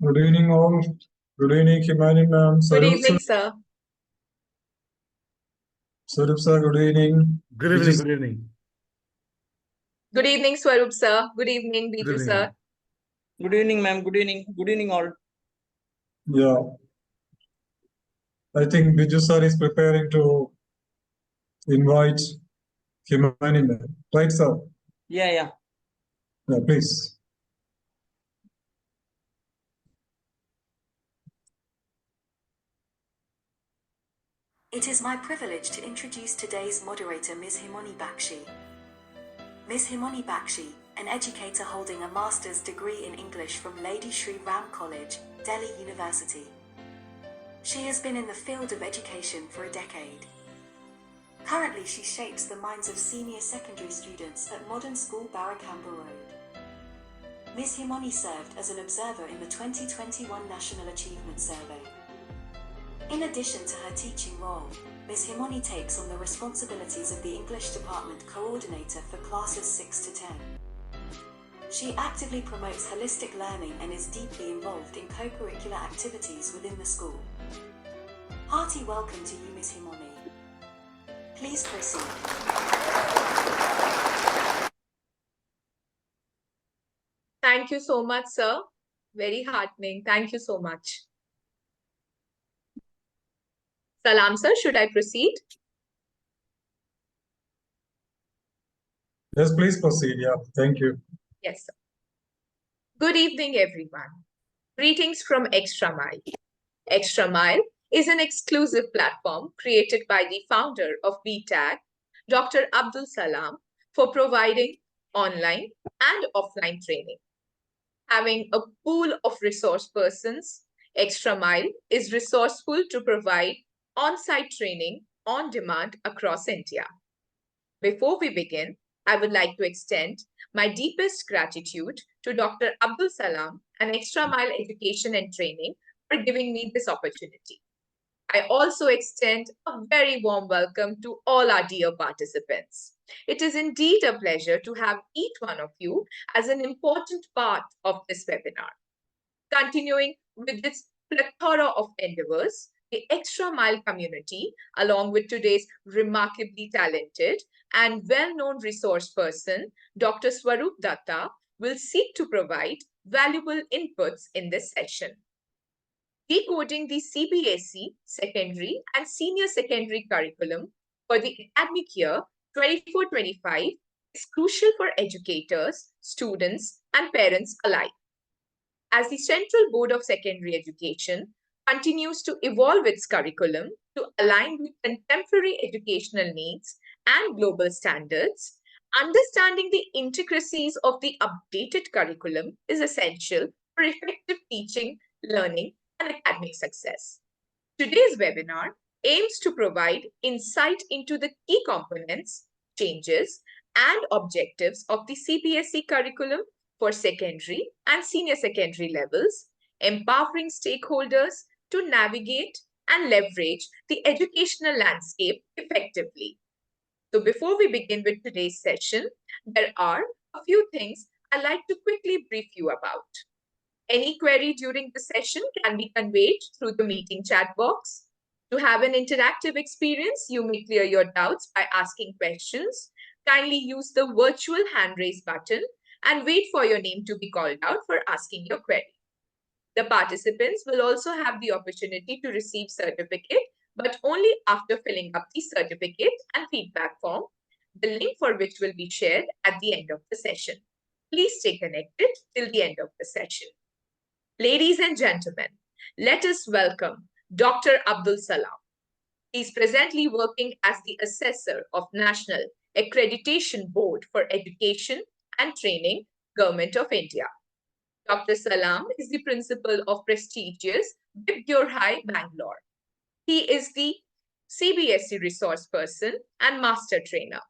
Good evening, all. Good evening, Himani ma'am. Good evening, sir. Swarup sir, good evening. Good evening. Good evening. Good evening, Swarup sir. Good evening, Good Biju evening, sir. ma'am. Good evening, ma'am. Good evening. Good evening, all. Yeah. I think Biju sir is preparing to invite Himani ma'am. Right, sir? Yeah. Yeah, please. It is my privilege to introduce today's moderator, Ms. Himani Bakshi. Ms. Himani Bakshi, an educator holding a master's degree in English from Lady Shri Ram College, Delhi University. She has been in the field of education for a decade. Currently, she shapes the minds of senior secondary students at Modern School Barakamba Road. Ms. Himani served as an observer in the 2021 National Achievement Survey. In addition to her teaching role, Ms. Himani takes on the responsibilities of the English Department Coordinator for classes 6 to 10. She actively promotes holistic learning and is deeply involved in co-curricular activities within the school. Hearty welcome to you, Ms. Himani. Please proceed. Thank you so much, sir. Very heartening. Thank you so much. Salam, sir. Should I proceed? Yes, please proceed. Yeah, thank you. Yes, sir. Good evening, everyone. Greetings from Extra Mile. Extra Mile is an exclusive platform created by the founder of BTAG, Dr. Abdul Salam, for providing online and offline training. Having a pool of resource persons, Extra Mile is resourceful to provide on-site training on demand across India. Before we begin, I would like to extend my deepest gratitude to Dr. Abdul Salam and Extra Mile Education and Training for giving me this opportunity. I also extend a very warm welcome to all our dear participants. It is indeed a pleasure to have each one of you as an important part of this webinar. Continuing with this plethora of endeavors, the Extra Mile community, along with today's remarkably talented and well-known resource person, Dr. Swarup Dutta, will seek to provide valuable inputs in this session. Decoding the CBSE secondary and senior secondary curriculum for the academic year 24-25 is crucial for educators, students, and parents alike. As the Central Board of Secondary Education continues to evolve its curriculum to align with contemporary educational needs and global standards, understanding the intricacies of the updated curriculum is essential for effective teaching, learning, and academic success. Today's webinar aims to provide insight into the key components, changes, and objectives of the CBSE curriculum for secondary and senior secondary levels, empowering stakeholders to navigate and leverage the educational landscape effectively. So before we begin with today's session, there are a few things I'd like to quickly brief you about. Any query during the session can be conveyed through the meeting chat box. To have an interactive experience, you may clear your doubts by asking questions. Kindly use the virtual hand raise button and wait for your name to be called out for asking your query. The participants will also have the opportunity to receive certificate, but only after filling up the certificate and feedback form, the link for which will be shared at the end of the session. Please stay connected till the end of the session. Ladies and gentlemen, let us welcome Dr. Abdul Salam. He is presently working as the assessor of National Accreditation Board for Education and Training, Government of India. Dr. Salam is the principal of prestigious Vibgyor High, Bangalore. He is the CBSE resource person and master trainer.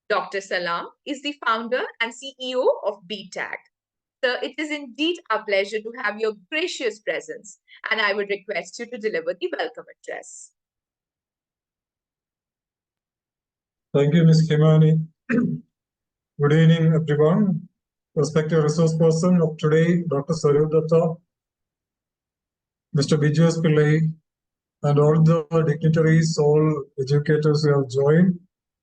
Dr. Salam is the founder and CEO of BTAG. Sir, it is indeed a pleasure to have your gracious presence, and I would request you to deliver the welcome address. Thank you, Ms. Himani. Good evening, everyone. Respected resource person of today, Dr. Swarup Dutta, Mr. Biju Pillai, and all the dignitaries, all educators who have joined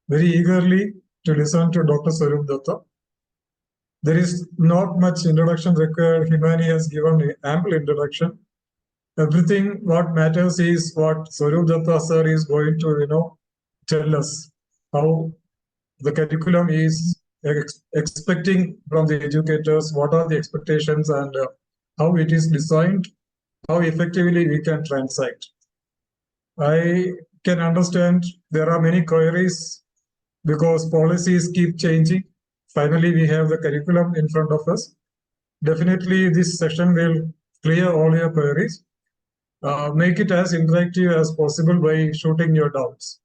very eagerly to listen to Dr. Swarup Dutta. There is not much introduction required. Himani has given an ample introduction. Everything what matters is what Swarup Dutta sir is going to, tell us how the curriculum is expecting from the educators, what are the expectations, and how it is designed, how effectively we can transact. I can understand there are many queries because policies keep changing. Finally, we have the curriculum in front of us. Definitely, this session will clear all your queries. Make it as interactive as possible by shooting your doubts.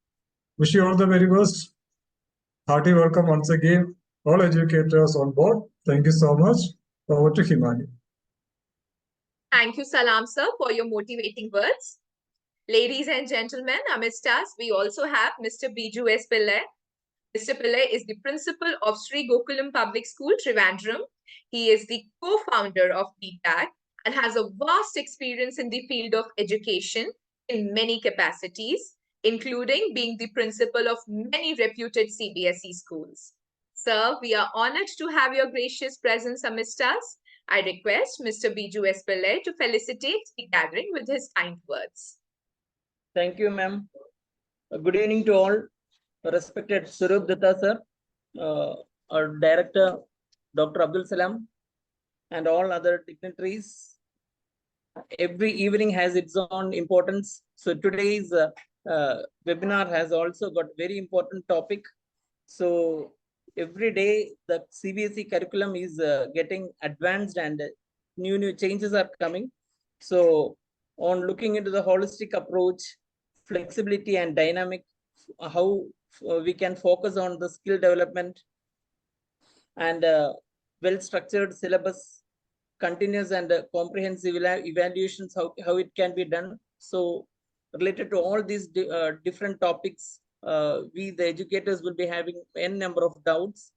Wish you all the very best. Hearty welcome once again, all educators on board. Thank you so much. Over to Himani. Thank you, Salam sir, for your motivating words. Ladies and gentlemen, amidst us, we also have Mr. Biju S. Pillai. Mr. Pillai is the principal of Sri Gokulam Public School, Trivandrum. He is the co-founder of BTAG and has a vast experience in the field of education in many capacities, including being the principal of many reputed CBSE schools. Sir, we are honored to have your gracious presence amidst us. I request Mr. Biju S. Pillai to felicitate the gathering with his kind words. Thank you, ma'am. Good evening to all. Respected Swarup Dutta sir, our director, Dr. Abdul Salam, and all other dignitaries. Every evening has its own importance. So today's webinar has also got very important topic. So every day the CBSE curriculum is getting advanced and new changes are coming. So on looking into the holistic approach, flexibility and dynamic, how we can focus on the skill development and well-structured syllabus, continuous and comprehensive evaluations, how it can be done. So related to all these different topics, we the educators will be having n number of doubts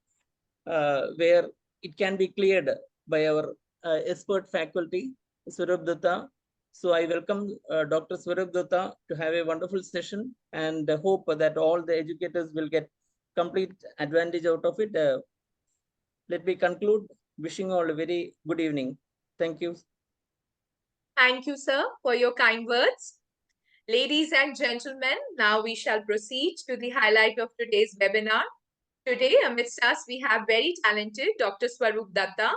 where it can be cleared by our expert faculty, Swarup Dutta. So I welcome Dr. Swarup Dutta to have a wonderful session and hope that all the educators will get complete advantage out of it. Let me conclude. Wishing all a very good evening. Thank you. Thank you, sir, for your kind words. Ladies and gentlemen, now we shall proceed to the highlight of today's webinar. Today, amidst us, we have very talented Dr. Swarup Dutta.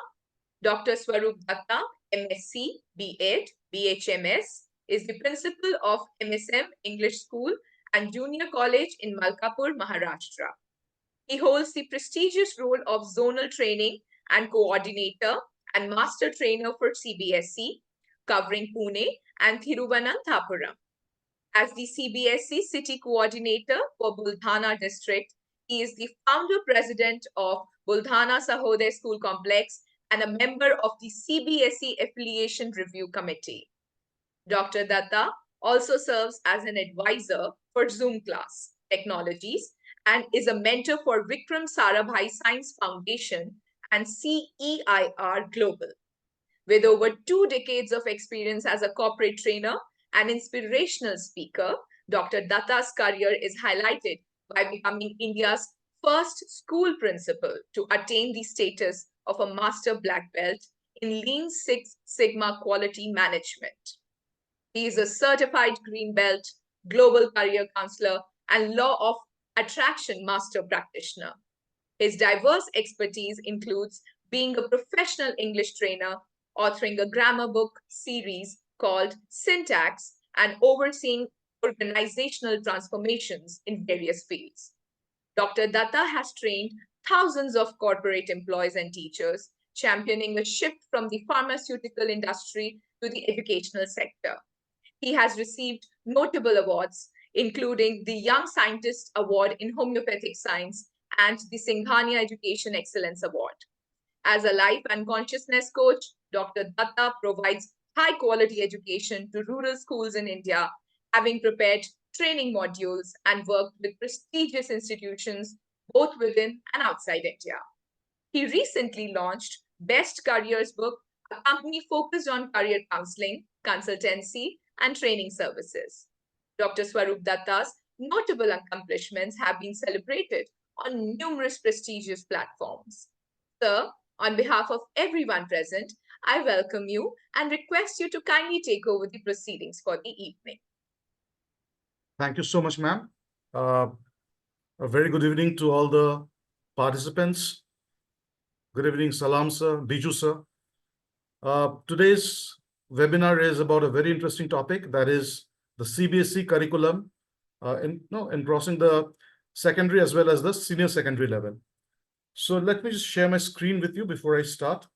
Dr. Swarup Dutta, MSc, B.Ed, BHMS, is the principal of MSM English School and Junior College in Malkapur, Maharashtra. He holds the prestigious role of Zonal Training and Coordinator and Master Trainer for CBSE, covering Pune and Thiruvananthapuram. As the CBSE City Coordinator for Buldhana District, he is the founder president of Buldhana Sahoday School Complex and a member of the CBSE Affiliation Review Committee. Dr. Dutta also serves as an advisor for Zoom Class Technologies and is a mentor for Vikram Sarabhai Science Foundation and CEIR Global. With over 2 decades of experience as a corporate trainer and inspirational speaker, Dr. Datta's career is highlighted by becoming India's first school principal to attain the status of a Master Black Belt in Lean Six Sigma Quality Management. He is a certified Green Belt, Global Career Counselor, and Law of Attraction Master Practitioner. His diverse expertise includes being a professional English trainer, authoring a grammar book series called Syntax, and overseeing organizational transformations in various fields. Dr. Dutta has trained thousands of corporate employees and teachers, championing a shift from the pharmaceutical industry to the educational sector. He has received notable awards, including the Young Scientist Award in Homeopathic Science and the Singhania Education Excellence Award. As a life and consciousness coach, Dr. Dutta provides high-quality education to rural schools in India, having prepared training modules and worked with prestigious institutions both within and outside India. He recently launched Best Careers book, a company focused on career counseling, consultancy, and training services. Dr. Swarup Dutta's notable accomplishments have been celebrated on numerous prestigious platforms. Sir, on behalf of everyone present, I welcome you and request you to kindly take over the proceedings for the evening. Thank you so much, ma'am. A very good evening to all the participants. Good evening, Salam sir, Biju sir. Today's webinar is about a very interesting topic, that is the CBSE curriculum in crossing the secondary as well as the senior secondary level. So let me just share my screen with you before I start.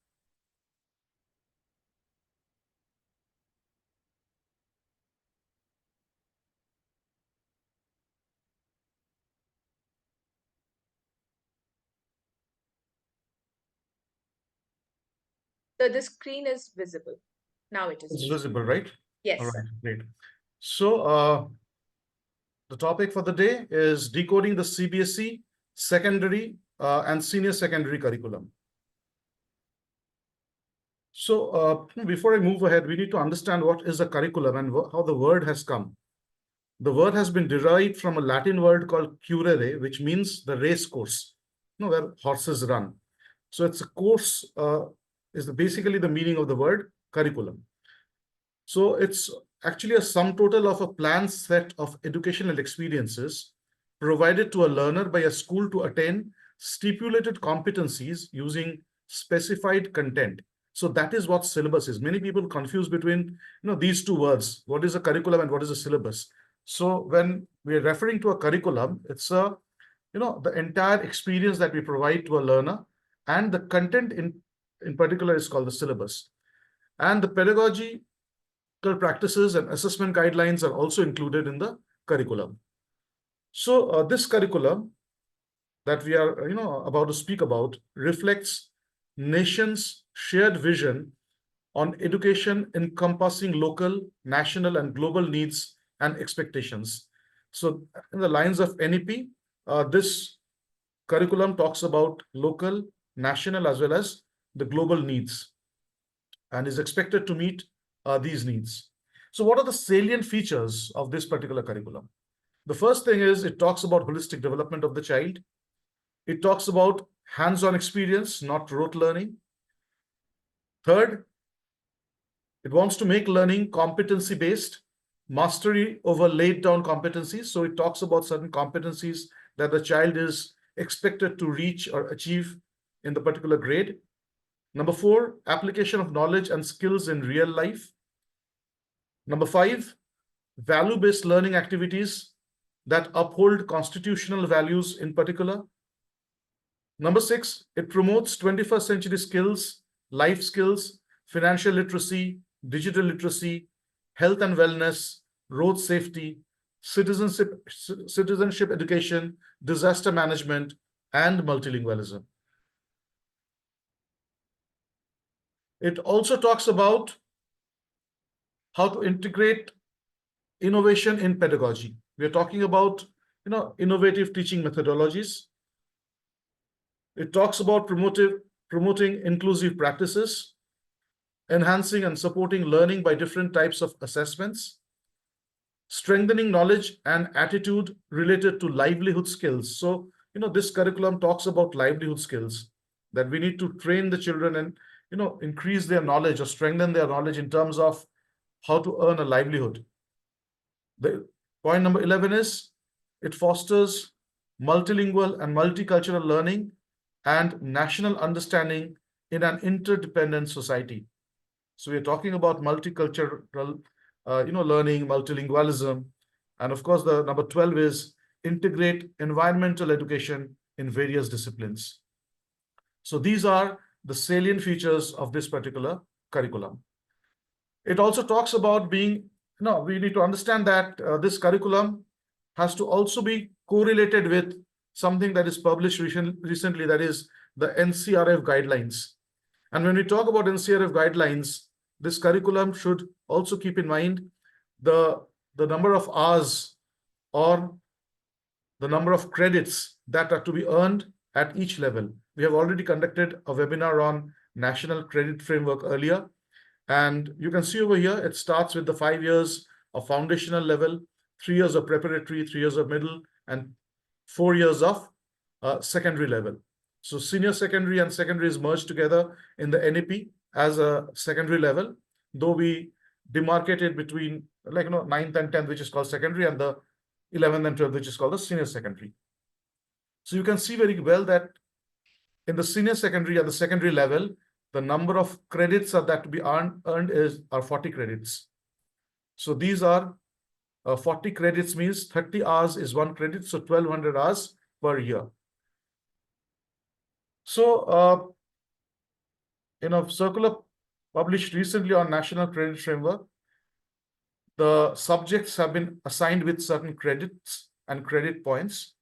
So the screen is visible. Now it is It's visible, right? Yes. All right, great. So the topic for the day is decoding the CBSE secondary and senior secondary curriculum. So before I move ahead, we need to understand what is a curriculum and how the word has come. The word has been derived from a Latin word called currere, which means the race course, where horses run. So it's a course, is basically the meaning of the word curriculum. So it's actually a sum total of a planned set of educational experiences provided to a learner by a school to attain stipulated competencies using specified content. So that is what syllabus is. Many people confuse between these two words. What is a curriculum and what is a syllabus? So when we are referring to a curriculum, it's the entire experience that we provide to a learner, and the content in particular is called the syllabus. And the pedagogical practices and assessment guidelines are also included in the curriculum. So this curriculum that we are about to speak about reflects nation's shared vision on education encompassing local, national, and global needs and expectations. So in the lines of NEP, this curriculum talks about local, national, as well as the global needs, and is expected to meet these needs. So what are the salient features of this particular curriculum? The first thing is it talks about holistic development of the child. It talks about hands-on experience, not rote learning. Third, it wants to make learning competency-based, mastery over laid-down competencies. So it talks about certain competencies that the child is expected to reach or achieve in the particular grade. Number 4, application of knowledge and skills in real life. Number 5, value-based learning activities that uphold constitutional values in particular. Number 6, it promotes 21st century skills, life skills, financial literacy, digital literacy, health and wellness, road safety, citizenship education, disaster management, and multilingualism. It also talks about how to integrate innovation in pedagogy. We are talking about innovative teaching methodologies. It talks about promoting inclusive practices, enhancing and supporting learning by different types of assessments, strengthening knowledge and attitude related to livelihood skills. So, this curriculum talks about livelihood skills, that we need to train the children and, increase their knowledge or strengthen their knowledge in terms of how to earn a livelihood. The point number 11 is it fosters multilingual and multicultural learning and national understanding in an interdependent society. So we're talking about multicultural, learning, multilingualism. And of course, the number 12 is integrate environmental education in various disciplines. So these are the salient features of this particular curriculum. It also talks about we need to understand that this curriculum has to also be correlated with something that is published recently, that is the NCRF guidelines. And when we talk about NCRF guidelines, this curriculum should also keep in mind the number of hours or the number of credits that are to be earned at each level. We have already conducted a webinar on National Credit Framework earlier. And you can see over here, it starts with the 5 years of foundational level, 3 years of preparatory, 3 years of middle, and 4 years of secondary level. So senior secondary and secondary is merged together in the NEP as a secondary level, though we demarcated between 9th and 10th, which is called secondary, and the 11th and 12th, which is called the senior secondary. So you can see very well that in the senior secondary and the secondary level, the number of credits that to be earned are 40 credits. So these are 40 credits means 30 hours is 1 credit, so 1200 hours per year. So in a circular published recently on National Credit Framework, the subjects have been assigned with certain credits and credit points.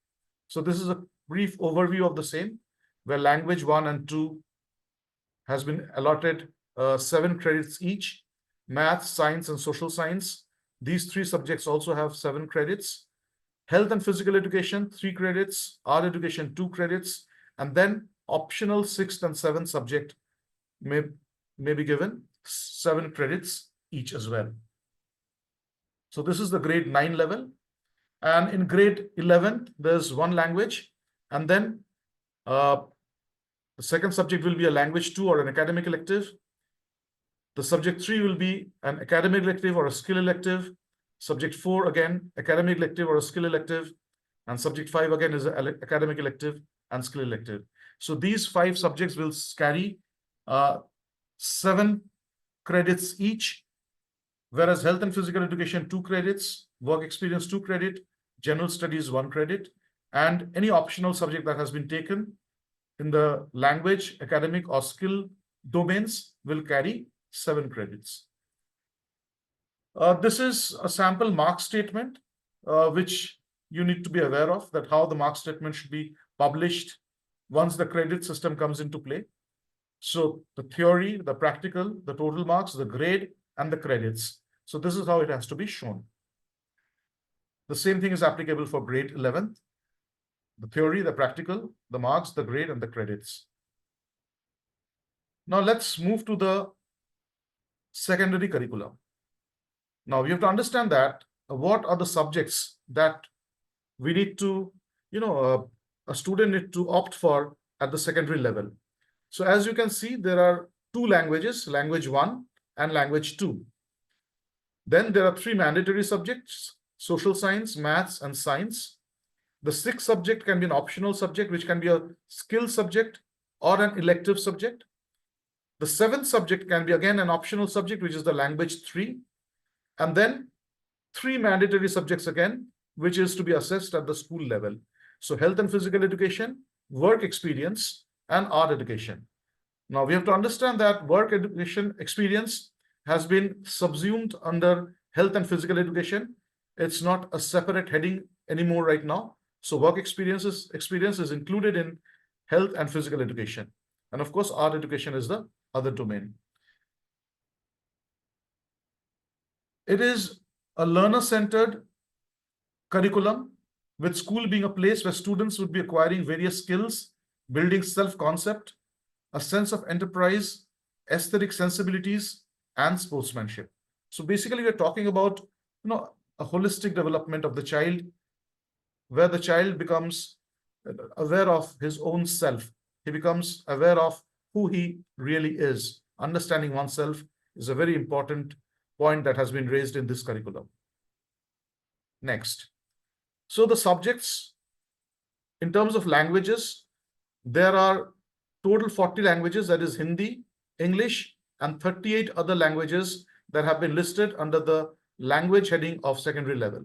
So this is a brief overview of the same, where language 1 and 2 has been allotted 7 credits each. Math, science, and social science, these 3 subjects also have 7 credits. Health and physical education, 3 credits. Art education, 2 credits. And then optional 6th and 7th subject may be given 7 credits each as well. So this is the grade 9 level. And in grade 11, there's 1 language. And then the second subject will be a language 2 or an academic elective. The subject 3 will be an academic elective or a skill elective. Subject 4, again, academic elective or a skill elective. And subject 5, again, is an academic elective and skill elective. So these 5 subjects will carry 7 credits each, whereas health and physical education, 2 credits, work experience, 2 credit, general studies, 1 credit, and any optional subject that has been taken in the language, academic, or skill domains will carry 7 credits. This is a sample mark statement, which you need to be aware of, that how the mark statement should be published once the credit system comes into play. So the theory, the practical, the total marks, the grade, and the credits. So this is how it has to be shown. The same thing is applicable for grade 11th. The theory, the practical, the marks, the grade, and the credits. Now let's move to the secondary curriculum. Now we have to understand that what are the subjects that we need to, a student need to opt for at the secondary level. So as you can see, there are 2 languages, language 1 and language 2. Then there are 3 mandatory subjects, social science, maths, and science. The 6th subject can be an optional subject, which can be a skill subject or an elective subject. The 7th subject can be again an optional subject, which is the language 3. And then 3 mandatory subjects again, which is to be assessed at the school level. So health and physical education, work experience, and art education. Now we have to understand that work education experience has been subsumed under health and physical education. It's not a separate heading anymore right now. So work experience is included in health and physical education. And of course, art education is the other domain. It is a learner-centered curriculum, with school being a place where students would be acquiring various skills, building self-concept, a sense of enterprise, aesthetic sensibilities, and sportsmanship. So basically, we're talking about a holistic development of the child, where the child becomes aware of his own self. He becomes aware of who he really is. Understanding oneself is a very important point that has been raised in this curriculum. Next. So the subjects, in terms of languages, there are total 40 languages, that is Hindi, English, and 38 other languages that have been listed under the language heading of secondary level.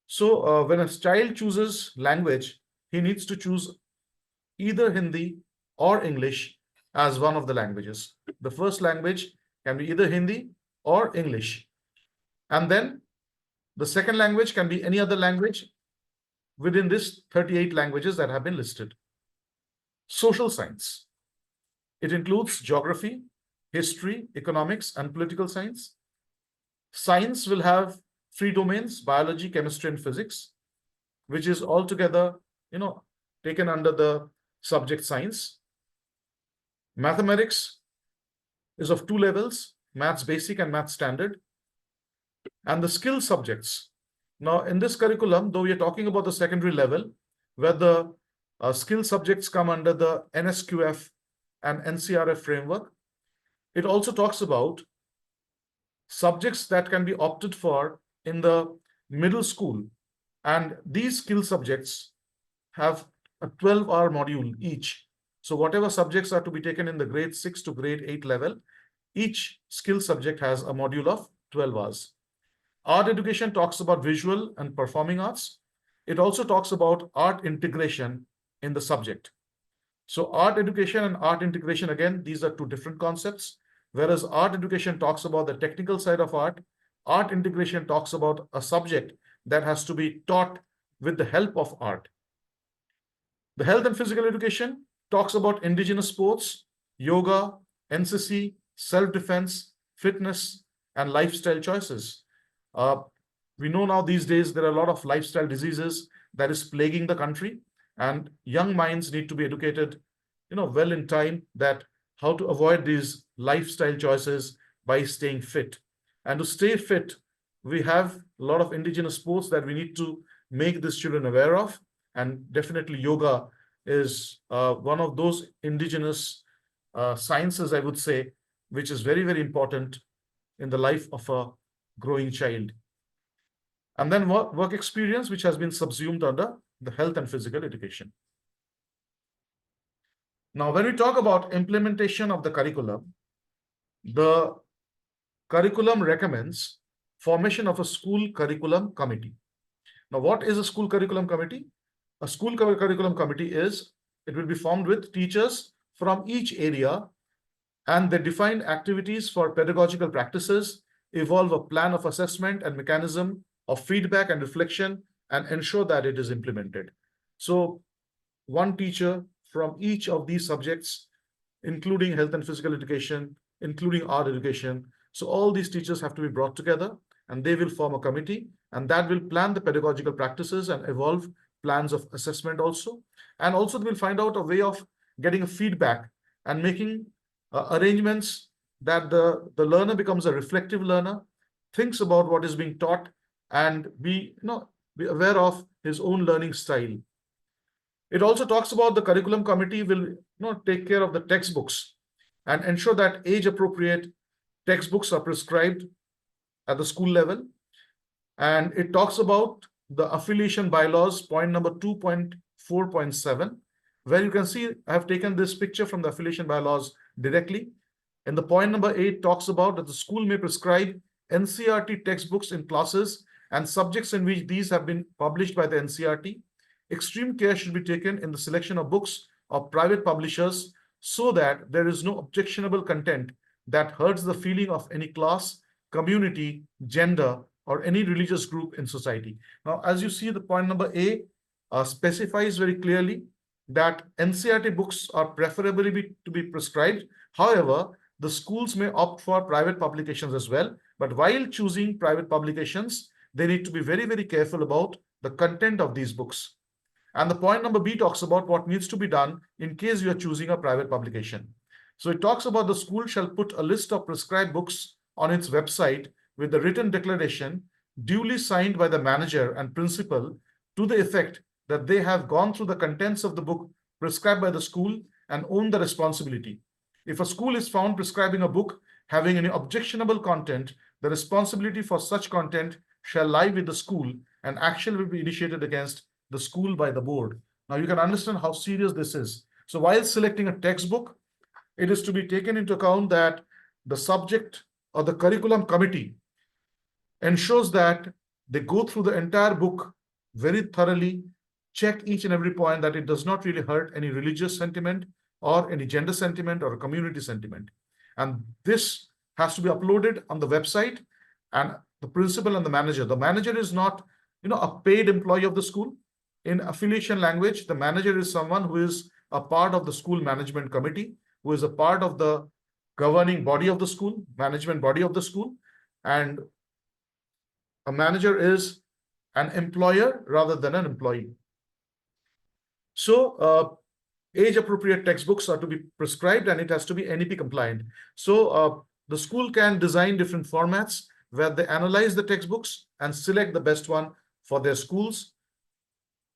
So when a child chooses language, he needs to choose either Hindi or English as one of the languages. The first language can be either Hindi or English. And then the second language can be any other language within this 38 languages that have been listed. Social science. It includes geography, history, economics, and political science. Science will have 3 domains, biology, chemistry, and physics, which is altogether, taken under the subject science. Mathematics is of 2 levels, Maths Basic and Maths Standard. And the skill subjects. Now, in this curriculum, though we are talking about the secondary level, where the skill subjects come under the NSQF and NCRF framework, it also talks about subjects that can be opted for in the middle school. And these skill subjects have a 12-hour module each. So whatever subjects are to be taken in the grade 6 to grade 8 level, each skill subject has a module of 12 hours. Art education talks about visual and performing arts. It also talks about art integration in the subject. So art education and art integration, again, these are two different concepts. Whereas art education talks about the technical side of art, art integration talks about a subject that has to be taught with the help of art. The health and physical education talks about indigenous sports, yoga, NCC, self-defense, fitness, and lifestyle choices. We know now these days there are a lot of lifestyle diseases that is plaguing the country, and young minds need to be educated, well in time, that how to avoid these lifestyle choices by staying fit. And to stay fit, we have a lot of indigenous sports that we need to make these children aware of. And definitely yoga is one of those indigenous sciences, I would say, which is very, very important in the life of a growing child. And then work experience, which has been subsumed under the health and physical education. Now, when we talk about implementation of the curriculum recommends formation of a school curriculum committee. Now, what is a school curriculum committee? A school curriculum committee it will be formed with teachers from each area, and they define activities for pedagogical practices, evolve a plan of assessment and mechanism of feedback and reflection, and ensure that it is implemented. So one teacher from each of these subjects, including health and physical education, including art education. So all these teachers have to be brought together, and they will form a committee, and that will plan the pedagogical practices and evolve plans of assessment also. And also they will find out a way of getting a feedback and making arrangements that the learner becomes a reflective learner, thinks about what is being taught, and be aware of his own learning style. It also talks about the curriculum committee will take care of the textbooks and ensure that age-appropriate textbooks are prescribed at the school level. And it talks about the affiliation bylaws, point number 2.4.7, where you can see I have taken this picture from the affiliation bylaws directly. And the point number 8 talks about that the school may prescribe NCERT textbooks in classes and subjects in which these have been published by the NCERT. Extreme care should be taken in the selection of books of private publishers so that there is no objectionable content that hurts the feeling of any class, community, gender, or any religious group in society. Now, as you see, the point number A specifies very clearly that NCERT books are preferably to be prescribed. However, the schools may opt for private publications as well. But while choosing private publications, they need to be very, very careful about the content of these books. And the point number B talks about what needs to be done in case you are choosing a private publication. So it talks about the school shall put a list of prescribed books on its website with the written declaration duly signed by the manager and principal to the effect that they have gone through the contents of the book prescribed by the school and own the responsibility. If a school is found prescribing a book having any objectionable content, the responsibility for such content shall lie with the school, and action will be initiated against the school by the board. Now you can understand how serious this is. So while selecting a textbook, it is to be taken into account that the subject or the curriculum committee ensures that they go through the entire book very thoroughly, check each and every point that it does not really hurt any religious sentiment or any gender sentiment or a community sentiment. And this has to be uploaded on the website, and the principal and the manager is not a paid employee of the school. In affiliation language, the manager is someone who is a part of the school management committee, who is a part of the governing body of the school, management body of the school. And a manager is an employer rather than an employee. So age-appropriate textbooks are to be prescribed, and it has to be NEP compliant. So the school can design different formats where they analyze the textbooks and select the best one for their schools.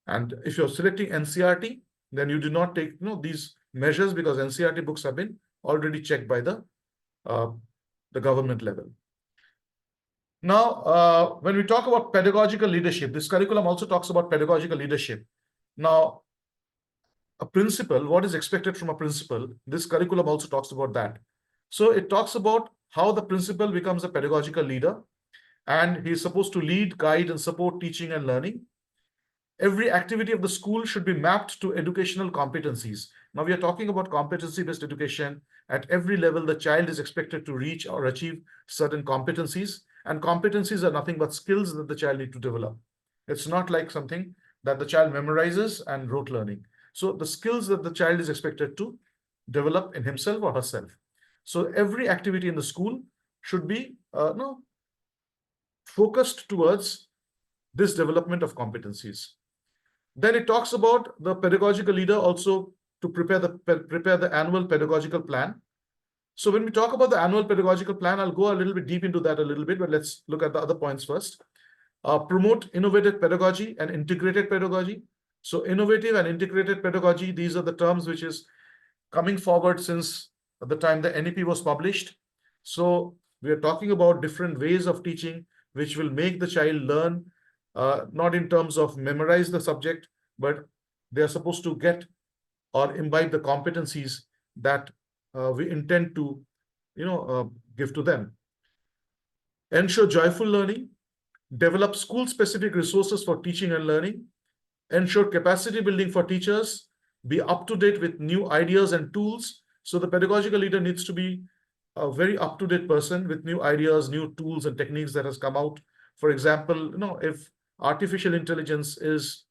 And if you're selecting NCERT, then you do not take these measures because NCERT books have been already checked by the government level. Now, when we talk about pedagogical leadership, this curriculum also talks about pedagogical leadership. Now, a principal, what is expected from a principal, this curriculum also talks about that. So it talks about how the principal becomes a pedagogical leader, and he's supposed to lead, guide, and support teaching and learning. Every activity of the school should be mapped to educational competencies. Now we are talking about competency-based education. At every level, the child is expected to reach or achieve certain competencies, and competencies are nothing but skills that the child needs to develop. It's not like something that the child memorizes and rote learning. So the skills that the child is expected to develop in himself or herself. So every activity in the school should be focused towards this development of competencies. Then it talks about the pedagogical leader also to prepare the annual pedagogical plan. So when we talk about the annual pedagogical plan, I'll go a little bit deep into that a little bit, but let's look at the other points first. Promote innovative pedagogy and integrated pedagogy. So innovative and integrated pedagogy, these are the terms which is coming forward since the time the NEP was published. So we are talking about different ways of teaching which will make the child learn, not in terms of memorize the subject, but they are supposed to get or imbibe the competencies that we intend to give to them. Ensure joyful learning, develop school-specific resources for teaching and learning, ensure capacity building for teachers, be up to date with new ideas and tools. So the pedagogical leader needs to be a very up-to-date person with new ideas, new tools and techniques that has come out. For example, if artificial intelligence is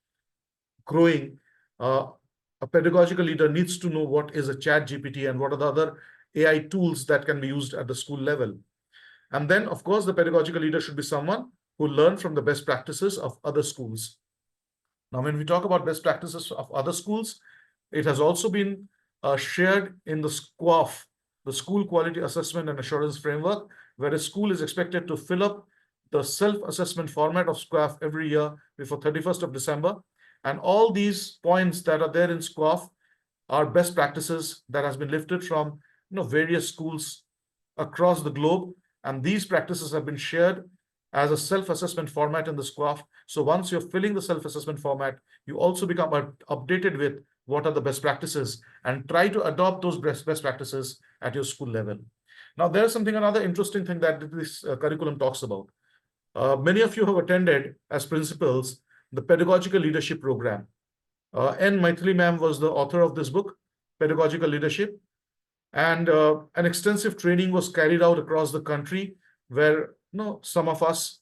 growing, a pedagogical leader needs to know what is a ChatGPT and what are the other AI tools that can be used at the school level. And then, of course, the pedagogical leader should be someone who learned from the best practices of other schools. Now, when we talk about best practices of other schools, it has also been shared in the SQAF, the School Quality Assessment and Assurance Framework, where a school is expected to fill up the self-assessment format of SQAF every year before 31st of December. And all these points that are there in SQAF are best practices that has been lifted from various schools across the globe. And these practices have been shared as a self-assessment format in the SQAF. So once you're filling the self-assessment format, you also become updated with what are the best practices and try to adopt those best practices at your school level. Now, there's another interesting thing that this curriculum talks about. Many of you have attended as principals the Pedagogical Leadership Program. N. Maithili ma'am was the author of this book, Pedagogical Leadership. And an extensive training was carried out across the country where some of us,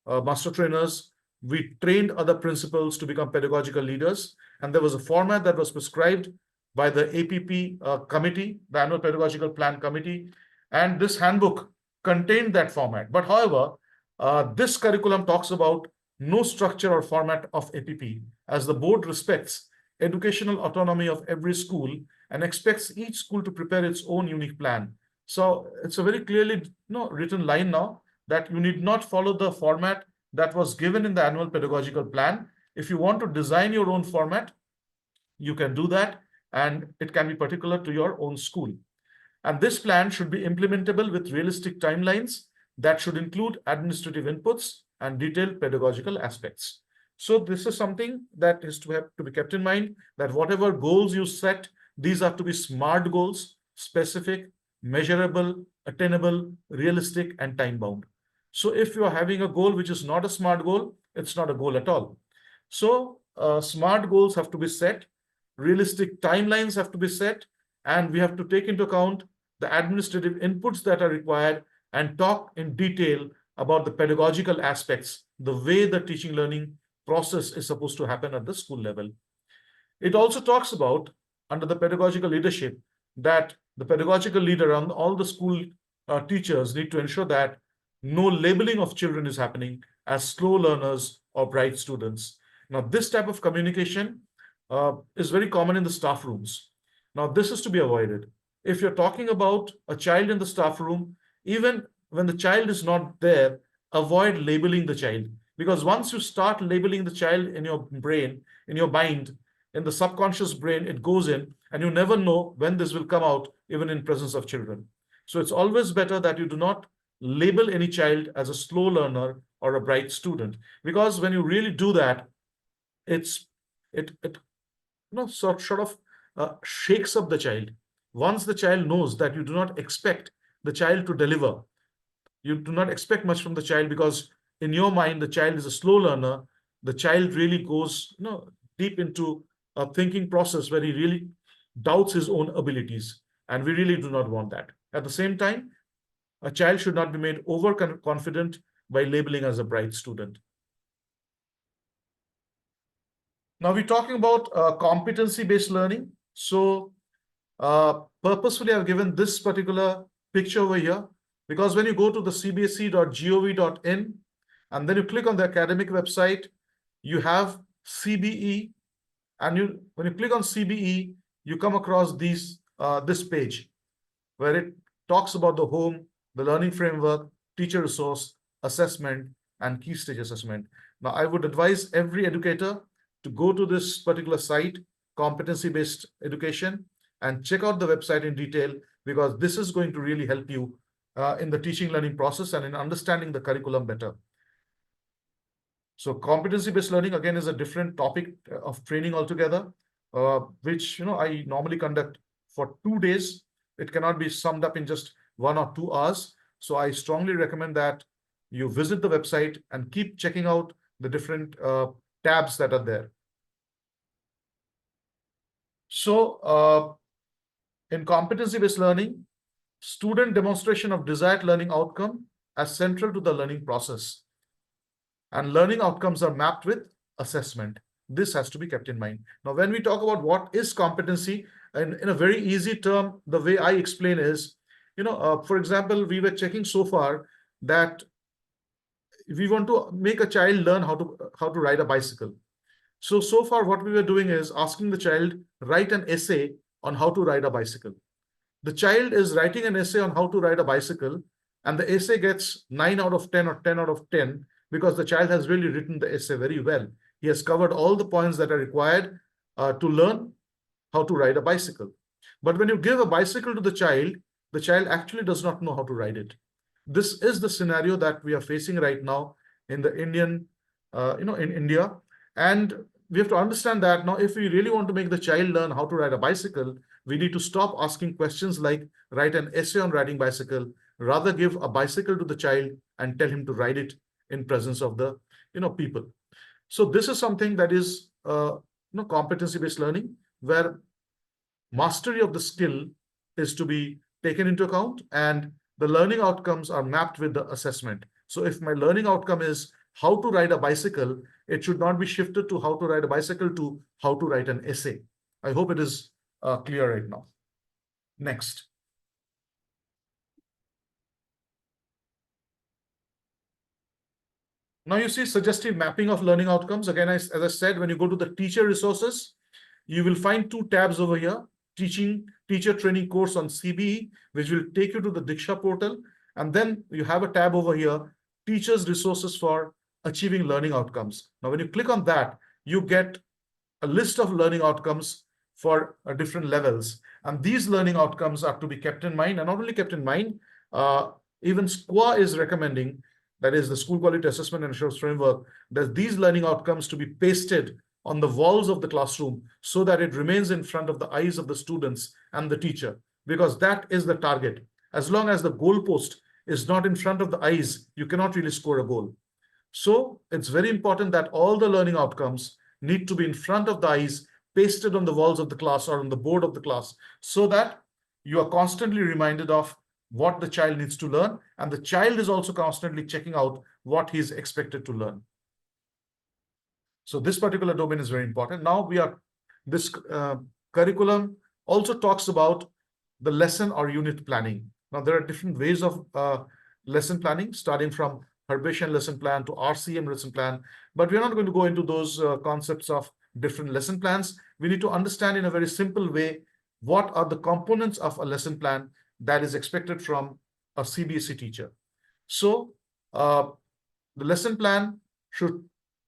master trainers, we trained other principals to become pedagogical leaders. And there was a format that was prescribed by the APP committee, the Annual Pedagogical Plan Committee. And this handbook contained that format. But however, this curriculum talks about no structure or format of APP, as the board respects educational autonomy of every school and expects each school to prepare its own unique plan. So it's a very clearly written line now that you need not follow the format that was given in the annual pedagogical plan. If you want to design your own format, you can do that, and it can be particular to your own school. And this plan should be implementable with realistic timelines that should include administrative inputs and detailed pedagogical aspects. So this is something that is to have to be kept in mind, that whatever goals you set, these have to be SMART goals, specific, measurable, attainable, realistic, and time-bound. So if you are having a goal which is not a SMART goal, it's not a goal at all. So SMART goals have to be set, realistic timelines have to be set, and we have to take into account the administrative inputs that are required and talk in detail about the pedagogical aspects, the way the teaching learning process is supposed to happen at the school level. It also talks about, under the pedagogical leadership, that the pedagogical leader and all the school teachers need to ensure that no labeling of children is happening as slow learners or bright students. Now, this type of communication is very common in the staff rooms. Now, this is to be avoided. if you're talking about a child in the staff room, even when the child is not there, avoid labeling the child. Because once you start labeling the child in your brain, in your mind, in the subconscious brain, it goes in, and you never know when this will come out, even in presence of children. So it's always better that you do not label any child as a slow learner or a bright student, because when you really do that, it sort of shakes up the child. Once the child knows that you do not expect the child to deliver, you do not expect much from the child, because in your mind the child is a slow learner, the child really goes deep into a thinking process where he really doubts his own abilities, and we really do not want that. At the same time, a child should not be made overconfident by labeling as a bright student. Now we're talking about competency-based learning. So purposefully I've given this particular picture over here, because when you go to the cbse.gov.in and then you click on the academic website, you have CBE, and when you click on CBE, you come across this page where it talks about the home, the learning framework, teacher resource, assessment, and key stage assessment. Now, I would advise every educator to go to this particular site, competency-based education, and check out the website in detail, because this is going to really help you in the teaching learning process and in understanding the curriculum better. So competency-based learning, again, is a different topic of training altogether, which I normally conduct for 2 days. It cannot be summed up in just 1 or 2 hours. So I strongly recommend that you visit the website and keep checking out the different tabs that are there. So in competency-based learning, student demonstration of desired learning outcome as central to the learning process. And learning outcomes are mapped with assessment. This has to be kept in mind. Now, when we talk about what is competency, and in a very easy term, the way I explain is, for example, we were checking so far that we want to make a child learn how to ride a bicycle. So far what we were doing is asking the child write an essay on how to ride a bicycle. The child is writing an essay on how to ride a bicycle, and the essay gets 9 out of 10 or 10 out of 10, because the child has really written the essay very well. He has covered all the points that are required to learn how to ride a bicycle. But when you give a bicycle to the child actually does not know how to ride it. This is the scenario that we are facing right now in the in India. And we have to understand that now, if we really want to make the child learn how to ride a bicycle, we need to stop asking questions like write an essay on riding bicycle, rather give a bicycle to the child and tell him to ride it in presence of the people. So this is something that is competency-based learning, where mastery of the skill is to be taken into account, and the learning outcomes are mapped with the assessment. So if my learning outcome is how to ride a bicycle, it should not be shifted to how to ride a bicycle to how to write an essay. I hope it is clear right now. Next. Now you see suggestive mapping of learning outcomes. Again, as I said, when you go to the teacher resources, you will find 2 tabs over here: teacher training course on CBE, which will take you to the Diksha portal. And then you have a tab over here, teachers resources for achieving learning outcomes. Now, when you click on that, you get a list of learning outcomes for different levels. And these learning outcomes are to be kept in mind, and not only kept in mind, even SQA is recommending, that is the School Quality Assessment and Assurance Framework, that these learning outcomes to be pasted on the walls of the classroom so that it remains in front of the eyes of the students and the teacher, because that is the target. As long as the goalpost is not in front of the eyes, you cannot really score a goal. So it's very important that all the learning outcomes need to be in front of the eyes, pasted on the walls of the class or on the board of the class, so that you are constantly reminded of what the child needs to learn, and the child is also constantly checking out what he's expected to learn. So this particular domain is very important. Now this curriculum also talks about the lesson or unit planning. Now there are different ways of lesson planning, starting from Herbacean lesson plan to RCM lesson plan, but we're not going to go into those concepts of different lesson plans. We need to understand in a very simple way what are the components of a lesson plan that is expected from a CBSE teacher. So the lesson plan should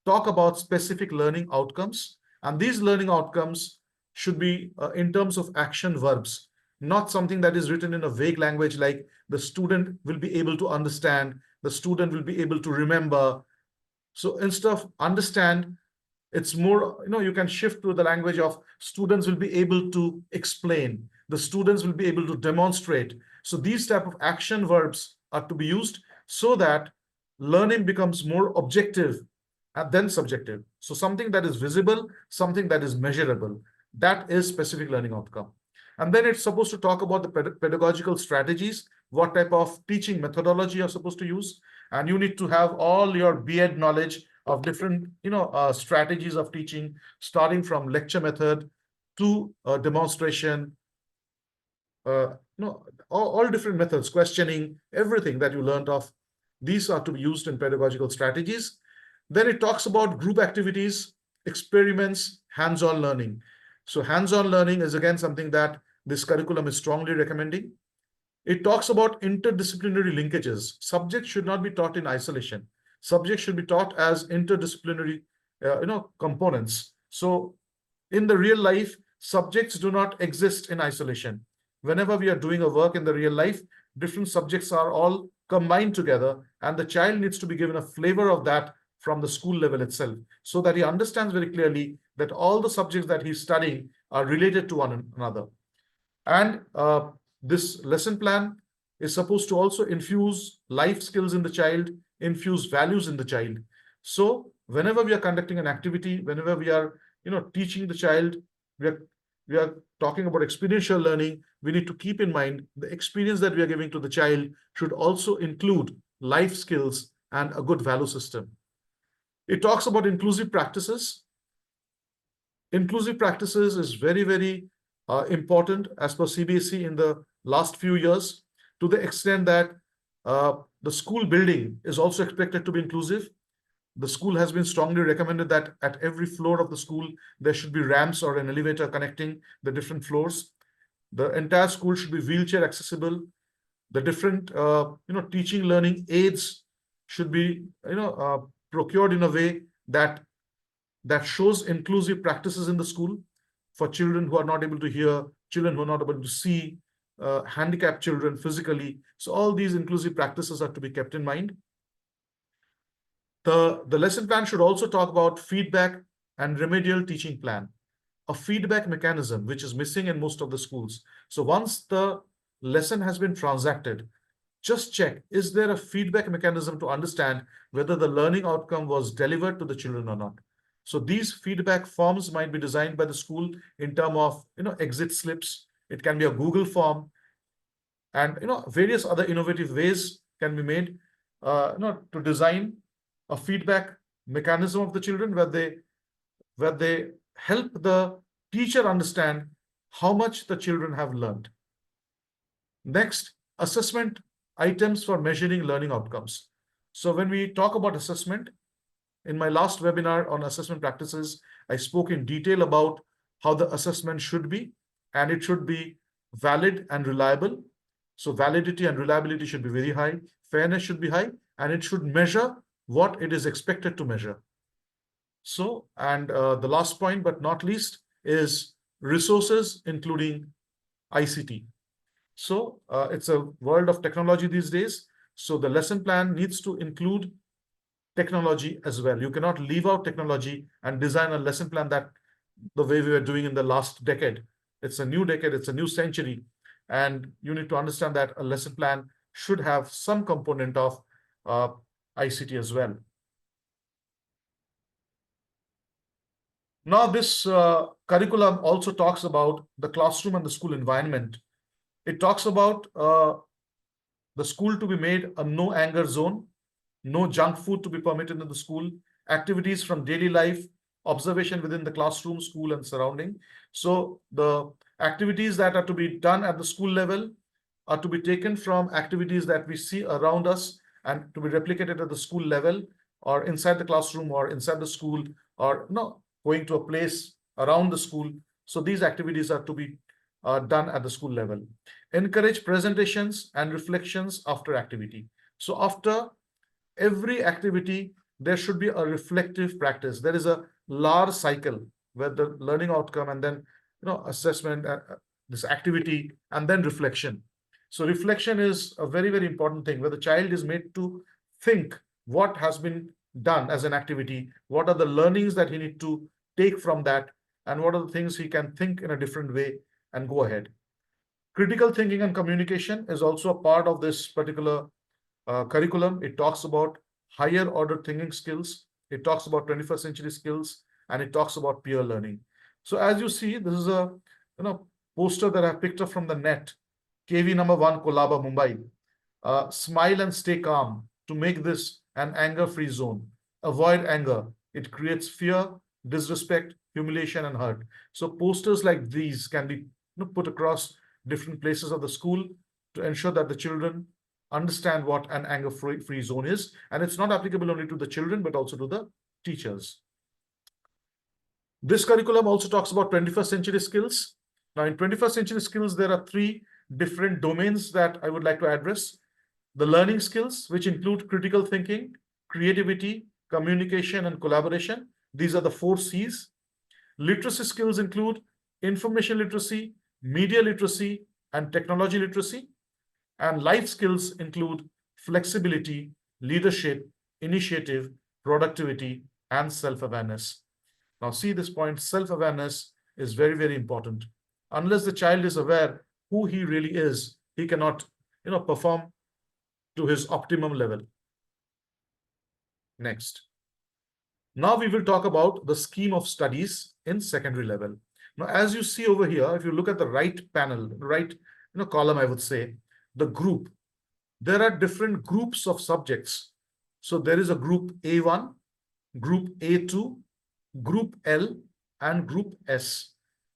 talk about specific learning outcomes, and these learning outcomes should be in terms of action verbs, not something that is written in a vague language like the student will be able to understand, the student will be able to remember. So instead of understand, it's more, you can shift to the language of students will be able to explain, the students will be able to demonstrate. So these type of action verbs are to be used so that learning becomes more objective and then subjective. So something that is visible, something that is measurable, that is specific learning outcome. And then it's supposed to talk about the pedagogical strategies, what type of teaching methodology you're supposed to use. And you need to have all your B.Ed knowledge of different strategies of teaching, starting from lecture method to demonstration, all different methods, questioning, everything that you learned of. These are to be used in pedagogical strategies. Then it talks about group activities, experiments, hands-on learning. So hands-on learning is again something that this curriculum is strongly recommending. It talks about interdisciplinary linkages. Subjects should not be taught in isolation. Subjects should be taught as interdisciplinary components. So in the real life, subjects do not exist in isolation. Whenever we are doing a work in the real life, different subjects are all combined together, and the child needs to be given a flavor of that from the school level itself, so that he understands very clearly that all the subjects that he's studying are related to one another. And this lesson plan is supposed to also infuse life skills in the child, infuse values in the child. So whenever we are conducting an activity, whenever we are teaching the child, we are talking about experiential learning, we need to keep in mind the experience that we are giving to the child should also include life skills and a good value system. It talks about inclusive practices. Inclusive practices is very, very important as per CBSE in the last few years, to the extent that the school building is also expected to be inclusive. The school has been strongly recommended that at every floor of the school, there should be ramps or an elevator connecting the different floors. The entire school should be wheelchair accessible. The different teaching learning aids should be procured in a way that shows inclusive practices in the school for children who are not able to hear, children who are not able to see, handicapped children physically. So all these inclusive practices are to be kept in mind. The lesson plan should also talk about feedback and remedial teaching plan, a feedback mechanism which is missing in most of the schools. So once the lesson has been transacted, just check, is there a feedback mechanism to understand whether the learning outcome was delivered to the children or not? So these feedback forms might be designed by the school in terms of exit slips. It can be a Google form, and various other innovative ways can be made to design a feedback mechanism of the children where they help the teacher understand how much the children have learned. Next, assessment items for measuring learning outcomes. So when we talk about assessment, in my last webinar on assessment practices, I spoke in detail about how the assessment should be, and it should be valid and reliable. So validity and reliability should be very high, fairness should be high, and it should measure what it is expected to measure. So, and the last point, but not least, is resources, including ICT. So it's a world of technology these days. So the lesson plan needs to include technology as well. You cannot leave out technology and design a lesson plan that the way we were doing in the last decade. It's a new decade, it's a new century. And you need to understand that a lesson plan should have some component of ICT as well. Now, this curriculum also talks about the classroom and the school environment. It talks about the school to be made a no anger zone, no junk food to be permitted in the school, activities from daily life, observation within the classroom, school, and surrounding. So the activities that are to be done at the school level are to be taken from activities that we see around us and to be replicated at the school level or inside the classroom or inside the school or going to a place around the school. So these activities are to be done at the school level. Encourage presentations and reflections after activity. So after every activity, there should be a reflective practice. There is a large cycle where the learning outcome and then assessment, this activity, and then reflection. So reflection is a very, very important thing where the child is made to think what has been done as an activity, what are the learnings that he need to take from that, and what are the things he can think in a different way and go ahead. Critical thinking and communication is also a part of this particular curriculum. It talks about higher order thinking skills. It talks about 21st century skills, and it talks about peer learning. So as you see, this is a poster that I picked up from the net. KV number 1, Kolaba, Mumbai. Smile and stay calm to make this an anger-free zone. Avoid anger. It creates fear, disrespect, humiliation, and hurt. So posters like these can be put across different places of the school to ensure that the children understand what an anger-free zone is. And it's not applicable only to the children, but also to the teachers. This curriculum also talks about 21st century skills. Now, in 21st century skills, there are 3 different domains that I would like to address. The learning skills, which include critical thinking, creativity, communication, and collaboration. These are the 4 C's. Literacy skills include information literacy, media literacy, and technology literacy. And life skills include flexibility, leadership, initiative, productivity, and self-awareness. Now see this point, self-awareness is very, very important. Unless the child is aware who he really is, he cannot perform to his optimum level. Next. Now we will talk about the scheme of studies in secondary level. Now, as you see over here, if you look at the right panel, right column, I would say, the group, there are different groups of subjects. So there is a group A1, group A2, group L, and group S.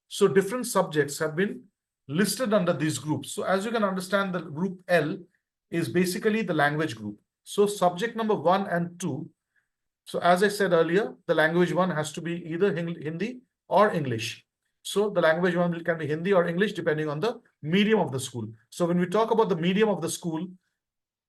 So different subjects have been listed under these groups. So as you can understand, the group L is basically the language group. So subject number 1 and 2. So as I said earlier, the language 1 has to be either Hindi or English. So the language 1 can be Hindi or English depending on the medium of the school. So when we talk about the medium of the school,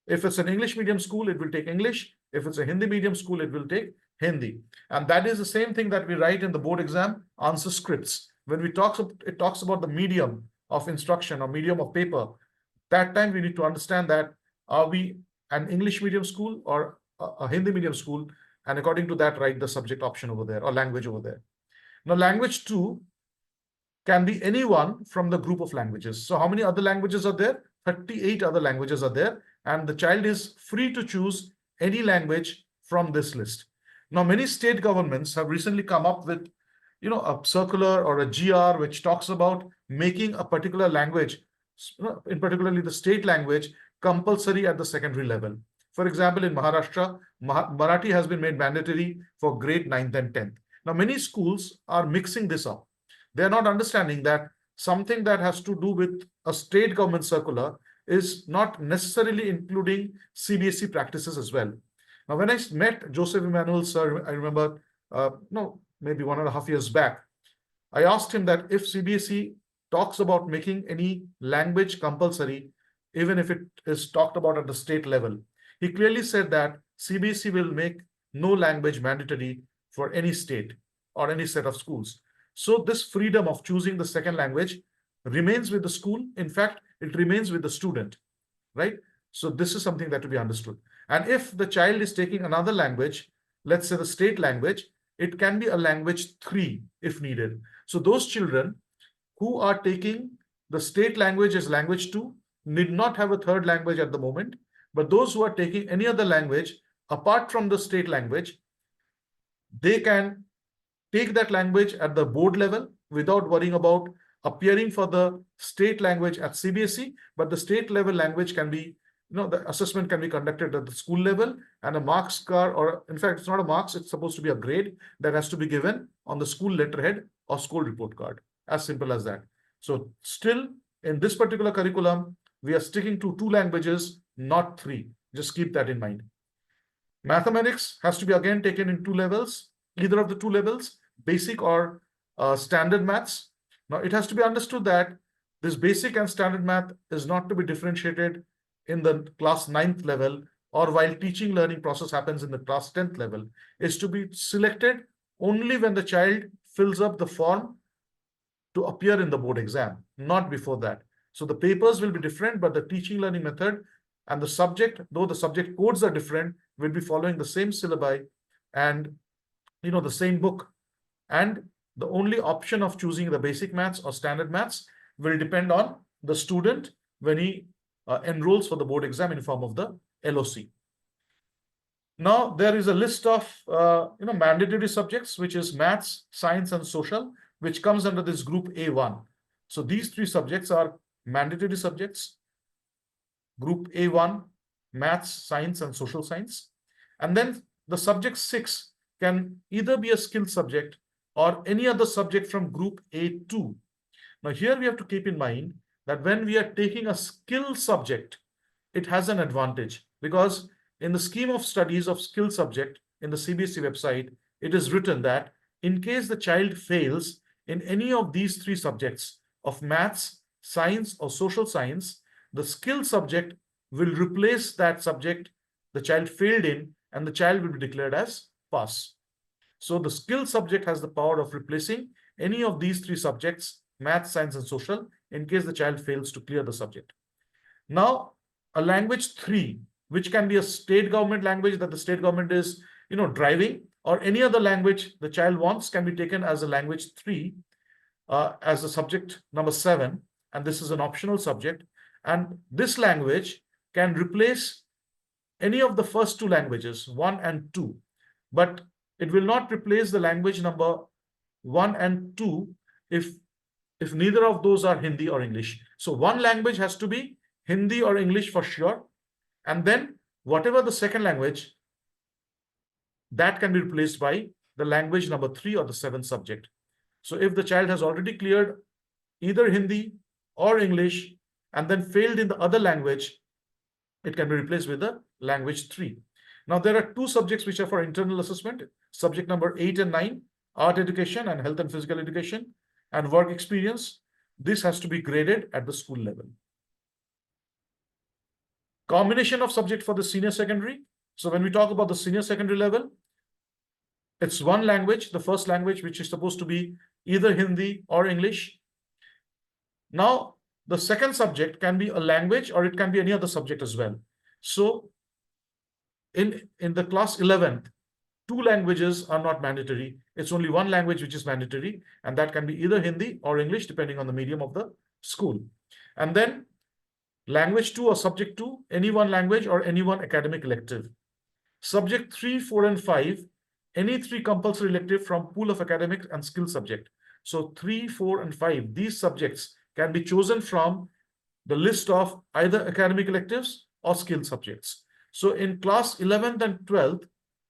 if it's an English medium school, it will take English. If it's a Hindi medium school, it will take Hindi. And that is the same thing that we write in the board exam answer scripts. When it talks about the medium of instruction or medium of paper, that time we need to understand that are we an English medium school or a Hindi medium school, and according to that, write the subject option over there or language over there. Now, language 2 can be anyone from the group of languages. So how many other languages are there? 38 other languages are there, and the child is free to choose any language from this list. Now, many state governments have recently come up with a circular or a GR which talks about making a particular language, in particularly the state language, compulsory at the secondary level. For example, in Maharashtra, Marathi has been made mandatory for grade 9th and 10th. Now, many schools are mixing this up. They are not understanding that something that has to do with a state government circular is not necessarily including CBSE practices as well. Now, when I met Joseph Emmanuel, sir, I remember, maybe 1.5 years back, I asked him that if CBSE talks about making any language compulsory, even if it is talked about at the state level, he clearly said that CBSE will make no language mandatory for any state or any set of schools. So this freedom of choosing the second language remains with the school. In fact, it remains with the student, right? So this is something that to be understood. And if the child is taking another language, let's say the state language, it can be a language 3 if needed. So those children who are taking the state language as language 2 need not have a third language at the moment. But those who are taking any other language apart from the state language, they can take that language at the board level without worrying about appearing for the state language at CBSE, but the state level language can be, the assessment can be conducted at the school level, and a marks card, or in fact, it's not a marks, it's supposed to be a grade that has to be given on the school letterhead or school report card. As simple as that. So still in this particular curriculum, we are sticking to 2 languages, not 3. Just keep that in mind. Mathematics has to be again taken in 2 levels, either of the 2 levels, basic or standard maths. Now, it has to be understood that this basic and standard math is not to be differentiated in the class 9th level or while teaching learning process happens in the class 10th level. Is to be selected only when the child fills up the form to appear in the board exam, not before that. So the papers will be different, but the teaching learning method and the subject, though the subject codes are different, will be following the same syllabi and the same book. And the only option of choosing the basic maths or standard maths will depend on the student when he enrolls for the board exam in form of the LOC. Now there is a list of mandatory subjects, which is maths, science, and social, which comes under this group A1. So these 3 subjects are mandatory subjects. Group A1, maths, science, and social science. And then the subject 6 can either be a skill subject or any other subject from group A2. Now here we have to keep in mind that when we are taking a skill subject, it has an advantage, because in the scheme of studies of skill subject in the CBSE website, it is written that in case the child fails in any of these 3 subjects of maths, science, or social science, the skill subject will replace that subject the child failed in, and the child will be declared as pass. So the skill subject has the power of replacing any of these 3 subjects, math, science, and social, in case the child fails to clear the subject. Now, a language 3, which can be a state government language that the state government is, driving, or any other language the child wants, can be taken as a language 3 as a subject number 7, and this is an optional subject. And this language can replace any of the first 2 languages, 1 and 2, but it will not replace the language number 1 and 2 if neither of those are Hindi or English. So one language has to be Hindi or English for sure, and then whatever the second language, that can be replaced by the language number 3 or the 7th subject. So if the child has already cleared either Hindi or English and then failed in the other language, it can be replaced with the language 3. Now there are 2 subjects which are for internal assessment, subject number 8 and 9, art education and health and physical education, and work experience. This has to be graded at the school level. Combination of subject for the senior secondary. So when we talk about the senior secondary level, it's one language, the first language, which is supposed to be either Hindi or English. Now, the second subject can be a language or it can be any other subject as well. So in the class 11th, 2 languages are not mandatory. It's only one language which is mandatory, and that can be either Hindi or English, depending on the medium of the school. And then language 2 or subject 2, any one language or any one academic elective. Subject 3, 4, and 5, any 3 compulsory elective from pool of academic and skill subject. So 3, 4, and 5, these subjects can be chosen from the list of either academic electives or skill subjects. So in class 11th and 12th,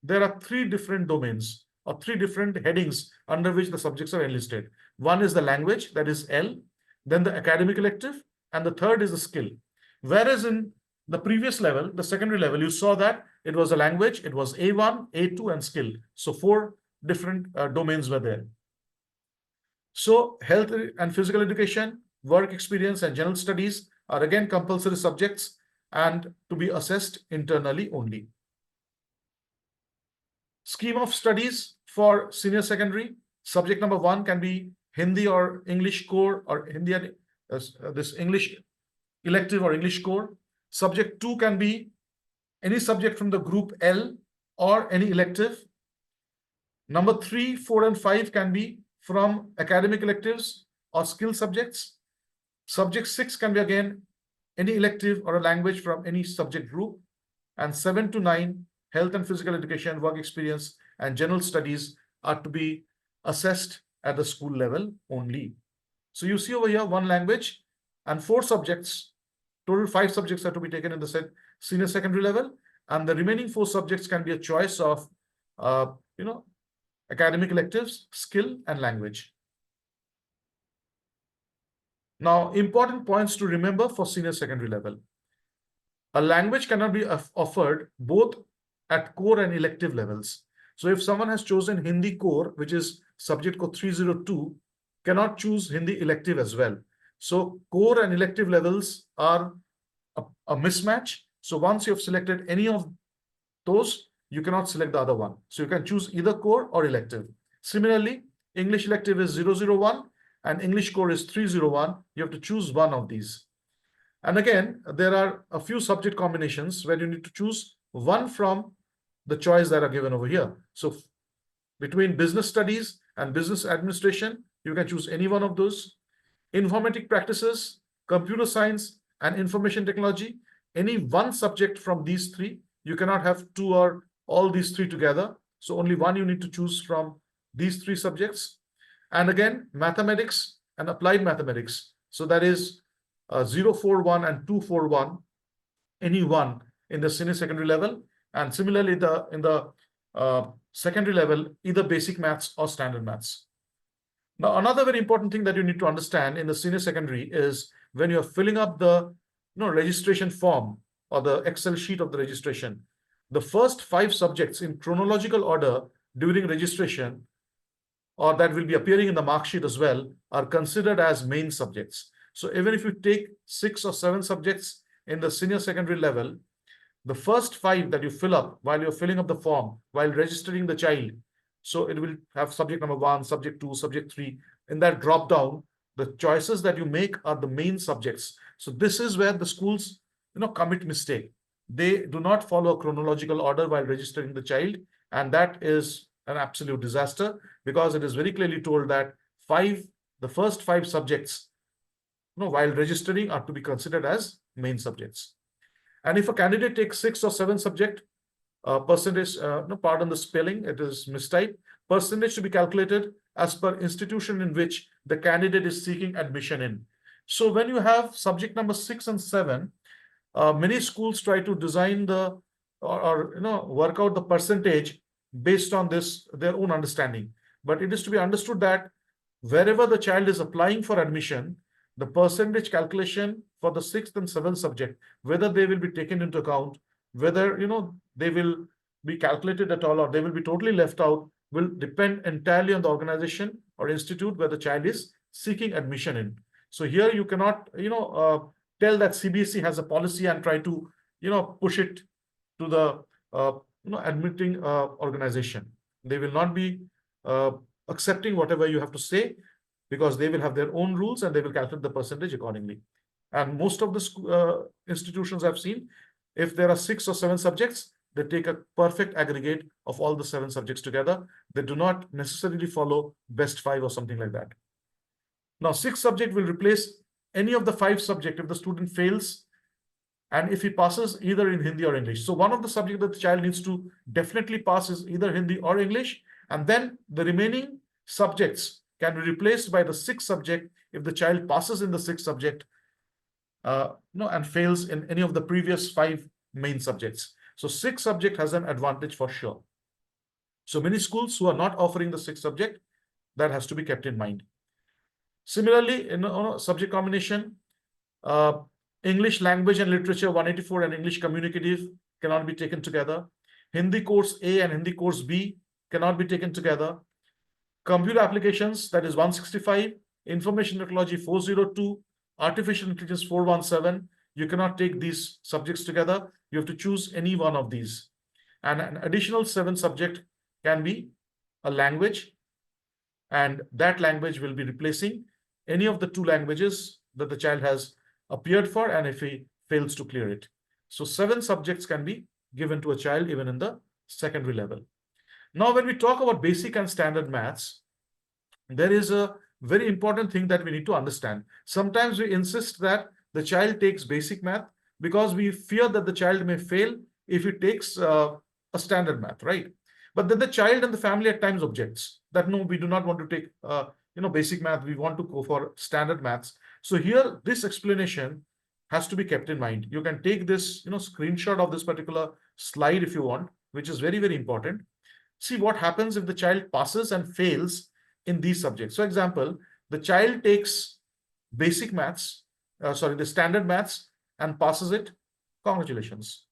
there are 3 different domains or 3 different headings under which the subjects are enlisted. One is the language, that is L, then the academic elective, and the third is the skill. Whereas in the previous level, the secondary level, you saw that it was a language, it was A1, A2, and skill. So 4 different domains were there. So health and physical education, work experience, and general studies are again compulsory subjects and to be assessed internally only. Scheme of studies for senior secondary, subject number 1 can be Hindi or English core, or Hindi and this English elective or English core. Subject 2 can be any subject from the group L or any elective. Number 3, 4, and 5 can be from academic electives or skill subjects. Subject 6 can be again any elective or a language from any subject group. And 7 to 9, health and physical education, work experience, and general studies are to be assessed at the school level only. So you see over here 1 language and 4 subjects. Total 5 subjects are to be taken in the senior secondary level, and the remaining 4 subjects can be a choice of academic electives, skill, and language. Now, important points to remember for senior secondary level. A language cannot be offered both at core and elective levels. So if someone has chosen Hindi core, which is subject code 302, cannot choose Hindi elective as well. So core and elective levels are a mismatch. So once you've selected any of those, you cannot select the other one. So you can choose either core or elective. Similarly, English elective is 001 and English core is 301. You have to choose one of these. And again, there are a few subject combinations where you need to choose one from the choice that are given over here. So between business studies and business administration, you can choose any one of those. Informatic practices, computer science, and information technology, any one subject from these three. You cannot have two or all these three together. So only one you need to choose from these three subjects. And again, mathematics and applied mathematics. So that is 041 and 241, any one in the senior secondary level. And similarly, in the secondary level, either basic maths or standard maths. Now, another very important thing that you need to understand in the senior secondary is when you're filling up the registration form or the Excel sheet of the registration, the first 5 subjects in chronological order during registration, or that will be appearing in the mark sheet as well, are considered as main subjects. So even if you take 6 or 7 subjects in the senior secondary level, the first 5 that you fill up while you're filling up the form, while registering the child, so it will have subject number 1, subject 2, subject 3. In that drop down, the choices that you make are the main subjects. So this is where the schools commit mistake. They do not follow a chronological order while registering the child, and that is an absolute disaster, because it is very clearly told that the first 5 subjects while registering are to be considered as main subjects. And if a candidate takes 6 or 7 subject, percentage, pardon the spelling, it is mistyped, percentage to be calculated as per institution in which the candidate is seeking admission in. So when you have subject number 6 and 7, many schools try to design work out the percentage based on their own understanding. But it is to be understood that wherever the child is applying for admission, the percentage calculation for the 6th and 7th subject, whether they will be taken into account, whether they will be calculated at all, or they will be totally left out, will depend entirely on the organization or institute where the child is seeking admission in. So here you cannot tell that CBSE has a policy and try to push it to the admitting organization. They will not be accepting whatever you have to say, because they will have their own rules and they will calculate the percentage accordingly. And most of the institutions I've seen, if there are 6 or 7 subjects, they take a perfect aggregate of all the 7 subjects together. They do not necessarily follow best 5 or something like that. Now, 6th subject will replace any of the 5 subjects if the student fails, and if he passes either in Hindi or English. So one of the subjects that the child needs to definitely pass is either Hindi or English, and then the remaining subjects can be replaced by the 6th subject if the child passes in the 6th subject and fails in any of the previous 5 main subjects. So 6th subject has an advantage for sure. So many schools who are not offering the 6th subject, that has to be kept in mind. Similarly, in subject combination, English language and literature 184 and English communicative cannot be taken together. Hindi course A and Hindi course B cannot be taken together. Computer applications, that is 165, information technology 402, artificial intelligence 417. You cannot take these subjects together. You have to choose any one of these. And an additional 7 subject can be a language, and that language will be replacing any of the 2 languages that the child has appeared for, and if he fails to clear it. So 7 subjects can be given to a child even in the secondary level. Now, when we talk about basic and standard maths, there is a very important thing that we need to understand. Sometimes we insist that the child takes basic math because we fear that the child may fail if he takes a standard math, right? But then the child and the family at times objects that no, we do not want to take basic math. We want to go for standard maths. So here, this explanation has to be kept in mind. You can take this screenshot of this particular slide if you want, which is very, very important. See what happens if the child passes and fails in these subjects. So example, the child takes basic maths, the standard maths, and passes it. Congratulations.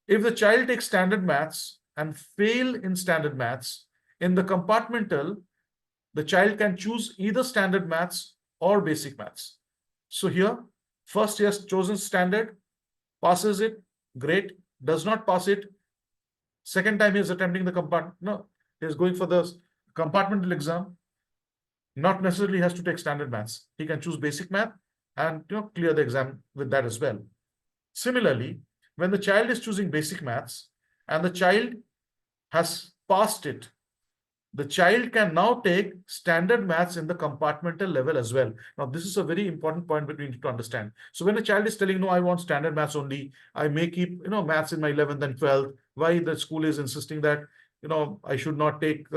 If the child takes standard maths and fail in standard maths, in the compartmental, the child can choose either standard maths or basic maths. So here, first he has chosen standard, passes it, great. Does not pass it, second time he is attempting the compartment. No, he is going for the compartmental exam. Not necessarily has to take standard maths. He can choose basic math and clear the exam with that as well. Similarly, when the child is choosing basic maths and the child has passed it, the child can now take standard maths in the compartmental level as well. Now, this is a very important point that we need to understand. So when a child is telling, no, I want standard maths only, I may keep, maths in my 11th and 12th, why the school is insisting that, I should not take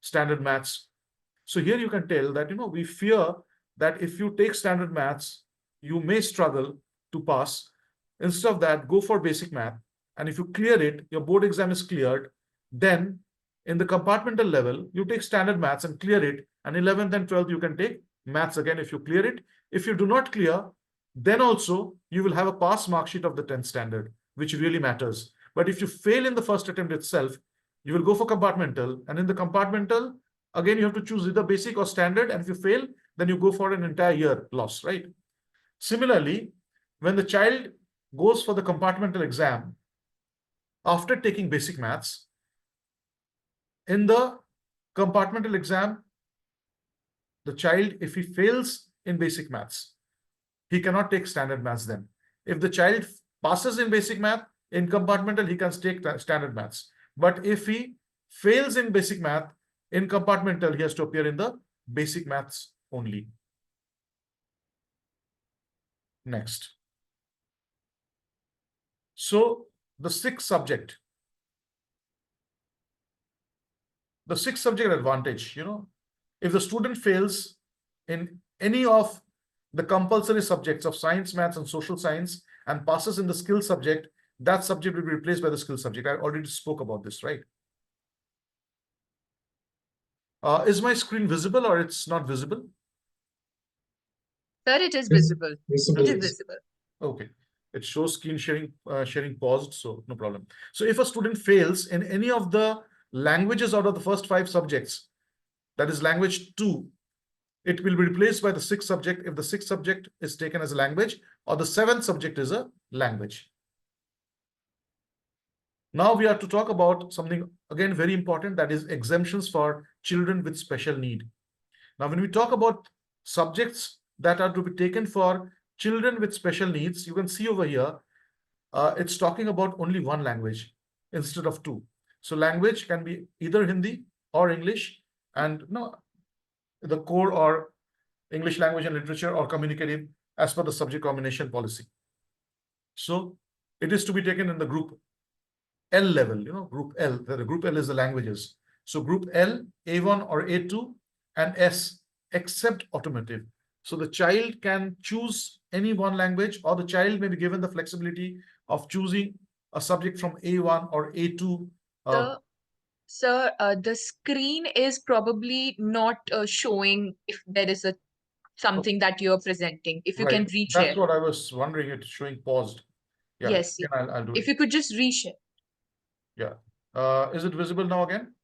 standard maths. So here you can tell that, we fear that if you take standard maths, you may struggle to pass. Instead of that, go for basic math. And if you clear it, your board exam is cleared, then in the compartmental level, you take standard maths and clear it. And 11th and 12th, you can take maths again if you clear it. If you do not clear, then also you will have a pass mark sheet of the 10th standard, which really matters. But if you fail in the first attempt itself, you will go for compartmental. And in the compartmental, again, you have to choose either basic or standard. And if you fail, then you go for an entire year loss, right? Similarly, when the child goes for the compartmental exam, after taking basic maths, in the compartmental exam, the child, if he fails in basic maths, he cannot take standard maths then. If the child passes in basic math, in compartmental, he can take standard maths. But if he fails in basic math, in compartmental, he has to appear in the basic maths only. Next. So the sixth subject advantage, if the student fails in any of the compulsory subjects of science, maths, and social science and passes in the skill subject, that subject will be replaced by the skill subject. I already spoke about this, right? Is my screen visible or it's not visible? Sir, it is visible. Visible. It is visible. Okay. It shows screen sharing paused, so no problem. So if a student fails in any of the languages out of the first 5 subjects, that is language 2, it will be replaced by the 6th subject if the 6th subject is taken as a language or the 7th subject is a language. Now we are to talk about something again very important, that is exemptions for children with special need. Now, when we talk about subjects that are to be taken for children with special needs, you can see over here, it's talking about only one language instead of 2. So language can be either Hindi or English, and the core or English language and literature or communicative as per the subject combination policy. So it is to be taken in the group L level, group L. The group L is the languages. So group L, A1 or A2, and S, except automotive. So the child can choose any one language, or the child may be given the flexibility of choosing a subject from A1 or A2. Sir, the screen is probably not showing if there is something that you're presenting. If you can reshare. That's what I was wondering. It's showing paused. Yeah, yes. I'll do it. If you could just reshare. Yeah. Is it visible now again?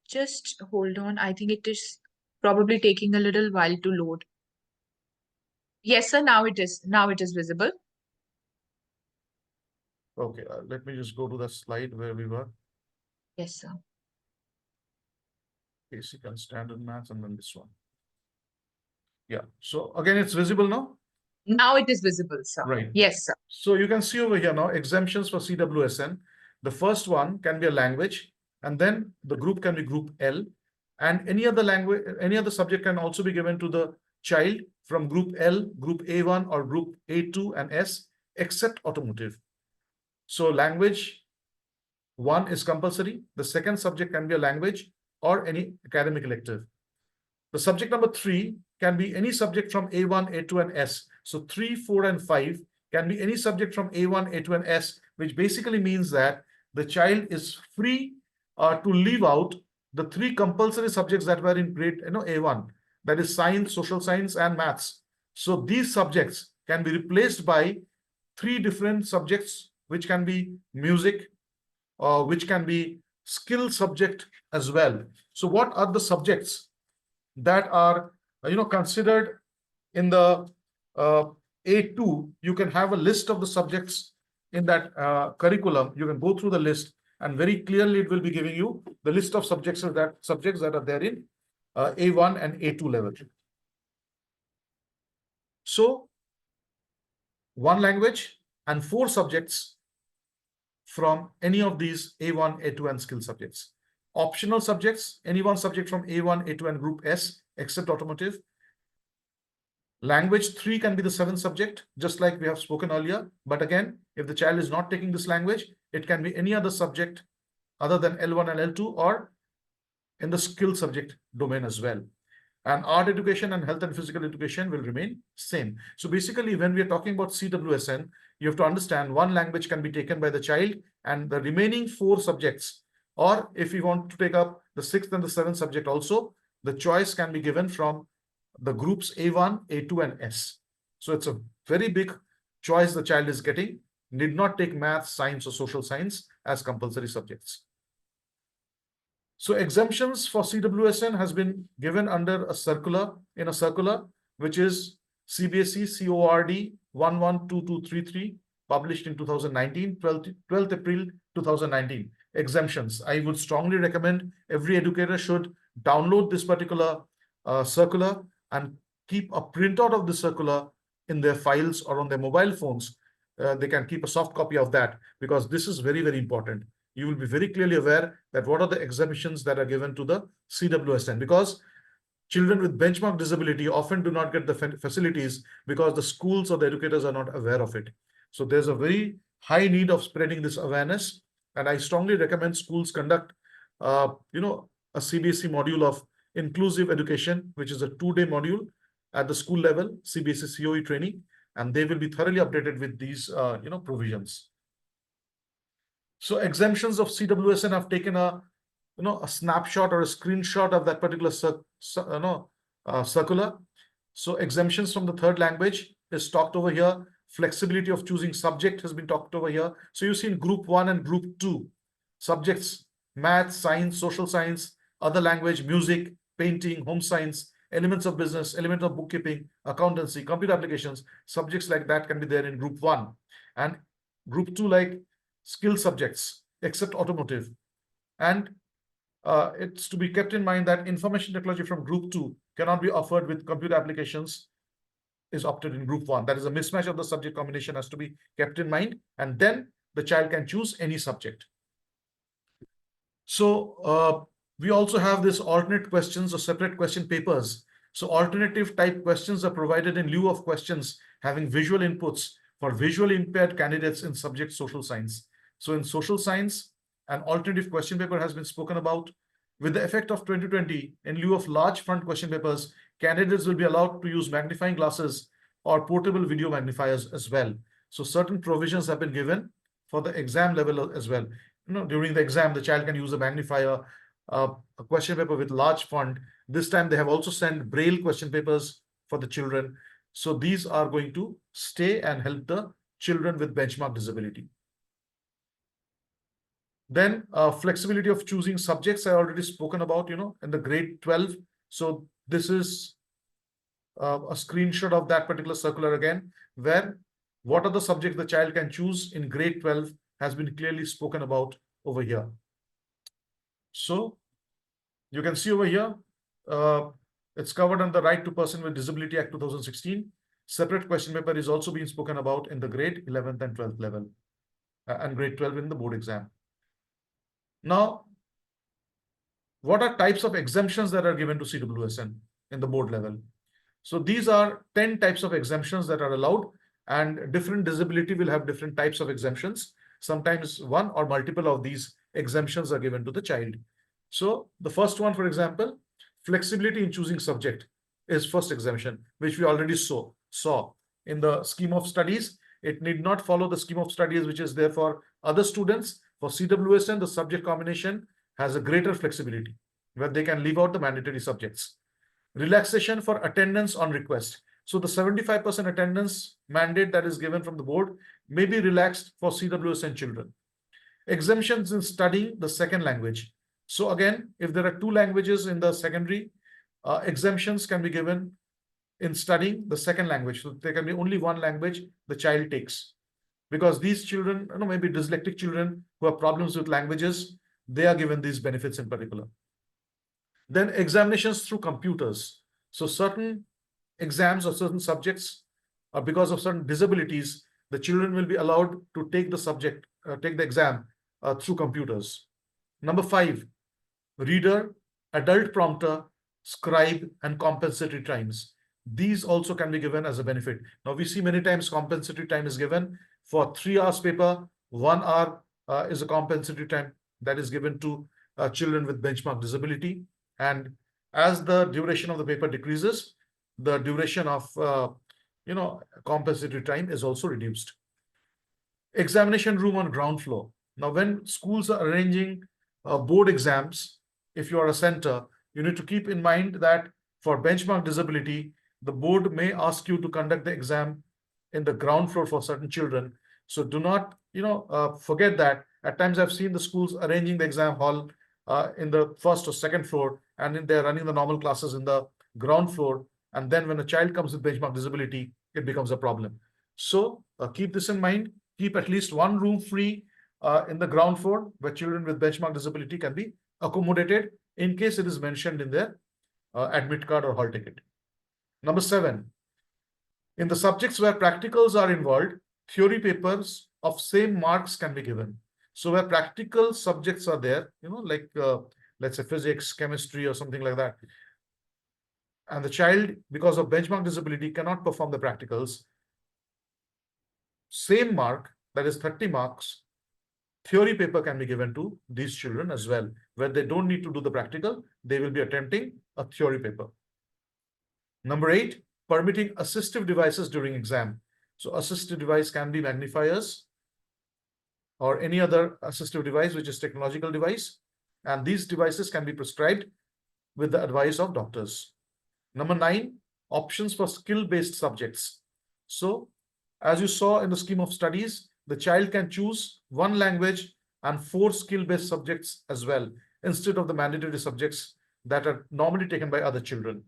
Just hold on. I think it is probably taking a little while to load. Yes, sir. Now it is. Now it is visible. Okay. Let me just go to the slide where we were. Yes, sir. Basic and standard maths, and then this one. Yeah. So again, it's visible now? Now it is visible, sir. Right. Yes, sir. So you can see over here now, exemptions for CWSN. The first one can be a language, and then the group can be group L, and any other language, any other subject can also be given to the child from group L, group A1 or group A2 and S, except automotive. So language 1 is compulsory. The second subject can be a language or any academic elective. The subject number 3 can be any subject from A1, A2 and S. So 3, 4 and 5 can be any subject from A1, A2 and S, which basically means that the child is free to leave out the 3 compulsory subjects that were in grade A1, that is science, social science and maths. So these subjects can be replaced by 3 different subjects, which can be music, which can be skill subject as well. So what are the subjects that are considered in the A2, you can have a list of the subjects in that curriculum. You can go through the list, and very clearly it will be giving you the list of subjects that are there in A1 and A2 level. So, one language and 4 subjects from any of these A1, A2, and skill subjects. Optional subjects, any one subject from A1, A2, and Group S, except automotive. Language 3 can be the 7th subject, just like we have spoken earlier. But again, if the child is not taking this language, it can be any other subject other than L1 and L2, or in the skill subject domain as well. And art education and health and physical education will remain same. So basically, when we are talking about CWSN, you have to understand one language can be taken by the child, and the remaining 4 subjects, or if you want to take up the 6th and the 7th subject also, the choice can be given from the groups A1, A2, and S. So it's a very big choice the child is getting. Need not take math, science, or social science as compulsory subjects. So exemptions for CWSN has been given under a circular, which is CBSE CORD 112233, published in 2019, 12th April 2019. Exemptions. I would strongly recommend every educator should download this particular circular and keep a printout of the circular in their files or on their mobile phones. They can keep a soft copy of that, because this is very, very important. You will be very clearly aware that what are the exemptions that are given to the CWSN, because children with benchmark disability often do not get the facilities because the schools or the educators are not aware of it. So there's a very high need of spreading this awareness, and I strongly recommend schools conduct a CBSE module of inclusive education, which is a 2-day module at the school level, CBSE COE training, and they will be thoroughly updated with these provisions. So exemptions of CWSN have taken a snapshot or a screenshot of that particular circular. So exemptions from the 3rd language is talked over here. Flexibility of choosing subject has been talked over here. So you see in Group 1 and Group 2 subjects: math, science, social science, other language, music, painting, home science, elements of business, elements of bookkeeping, accountancy, computer applications. Subjects like that can be there in Group 1, and Group 2 like skill subjects except automotive. And it's to be kept in mind that information technology from Group 2 cannot be offered with computer applications, is opted in Group 1. That is a mismatch of the subject combination has to be kept in mind, and then the child can choose any subject. So we also have this alternate questions or separate question papers. So alternative type questions are provided in lieu of questions having visual inputs for visually impaired candidates in subject social science. So in social science, an alternative question paper has been spoken about. With the effect of 2020, in lieu of large front question papers, candidates will be allowed to use magnifying glasses or portable video magnifiers as well. So certain provisions have been given for the exam level as well. During the exam, the child can use a magnifier, a question paper with large font. This time they have also sent Braille question papers for the children. So these are going to stay and help the children with benchmark disability. Then flexibility of choosing subjects, I already spoken about, in the grade 12. So this is a screenshot of that particular circular again, where what are the subjects the child can choose in grade 12 has been clearly spoken about over here. So you can see over here, it's covered under the Right to Person with Disability Act 2016. Separate question paper is also being spoken about in the grade 11th and 12th level, and grade 12 in the board exam. Now, what are types of exemptions that are given to CWSN in the board level? So these are 10 types of exemptions that are allowed, and different disability will have different types of exemptions. Sometimes one or multiple of these exemptions are given to the child. So the first one, for example, flexibility in choosing subject is first exemption, which we already saw in the scheme of studies. It need not follow the scheme of studies which is there for other students. For CWSN, the subject combination has a greater flexibility where they can leave out the mandatory subjects. Relaxation for attendance on request. So the 75% attendance mandate that is given from the board may be relaxed for CWSN children. Exemptions in studying the second language. So again, if there are 2 languages in the secondary, exemptions can be given in studying the second language. So there can be only one language the child takes. Because these children, maybe dyslexic children who have problems with languages, they are given these benefits in particular. Then examinations through computers. So certain exams or certain subjects, because of certain disabilities, the children will be allowed to take the exam through computers. Number 5, reader, adult prompter, scribe, and compensatory times. These also can be given as a benefit. Now we see many times compensatory time is given for 3 hours paper. 1 hour is a compensatory time that is given to children with benchmark disability. And as the duration of the paper decreases, the duration of compensatory time is also reduced. Examination room on ground floor. Now, when schools are arranging board exams, if you are a center, you need to keep in mind that for benchmark disability, the board may ask you to conduct the exam in the ground floor for certain children. So do not, forget that. At times I've seen the schools arranging the exam hall in the first or second floor, and they're running the normal classes in the ground floor. And then when a child comes with benchmark disability, it becomes a problem. So keep this in mind. Keep at least one room free in the ground floor where children with benchmark disability can be accommodated in case it is mentioned in their admit card or hall ticket. Number 7, in the subjects where practicals are involved, theory papers of same marks can be given. So where practical subjects are there, like let's say physics, chemistry, or something like that, and the child, because of benchmark disability, cannot perform the practicals, same mark, that is 30 marks, theory paper can be given to these children as well, where they don't need to do the practical, they will be attempting a theory paper. Number 8, permitting assistive devices during exam. So assistive device can be magnifiers or any other assistive device which is technological device, and these devices can be prescribed with the advice of doctors. Number 9, options for skill-based subjects. So as you saw in the scheme of studies, the child can choose 1 language and 4 skill-based subjects as well, instead of the mandatory subjects that are normally taken by other children.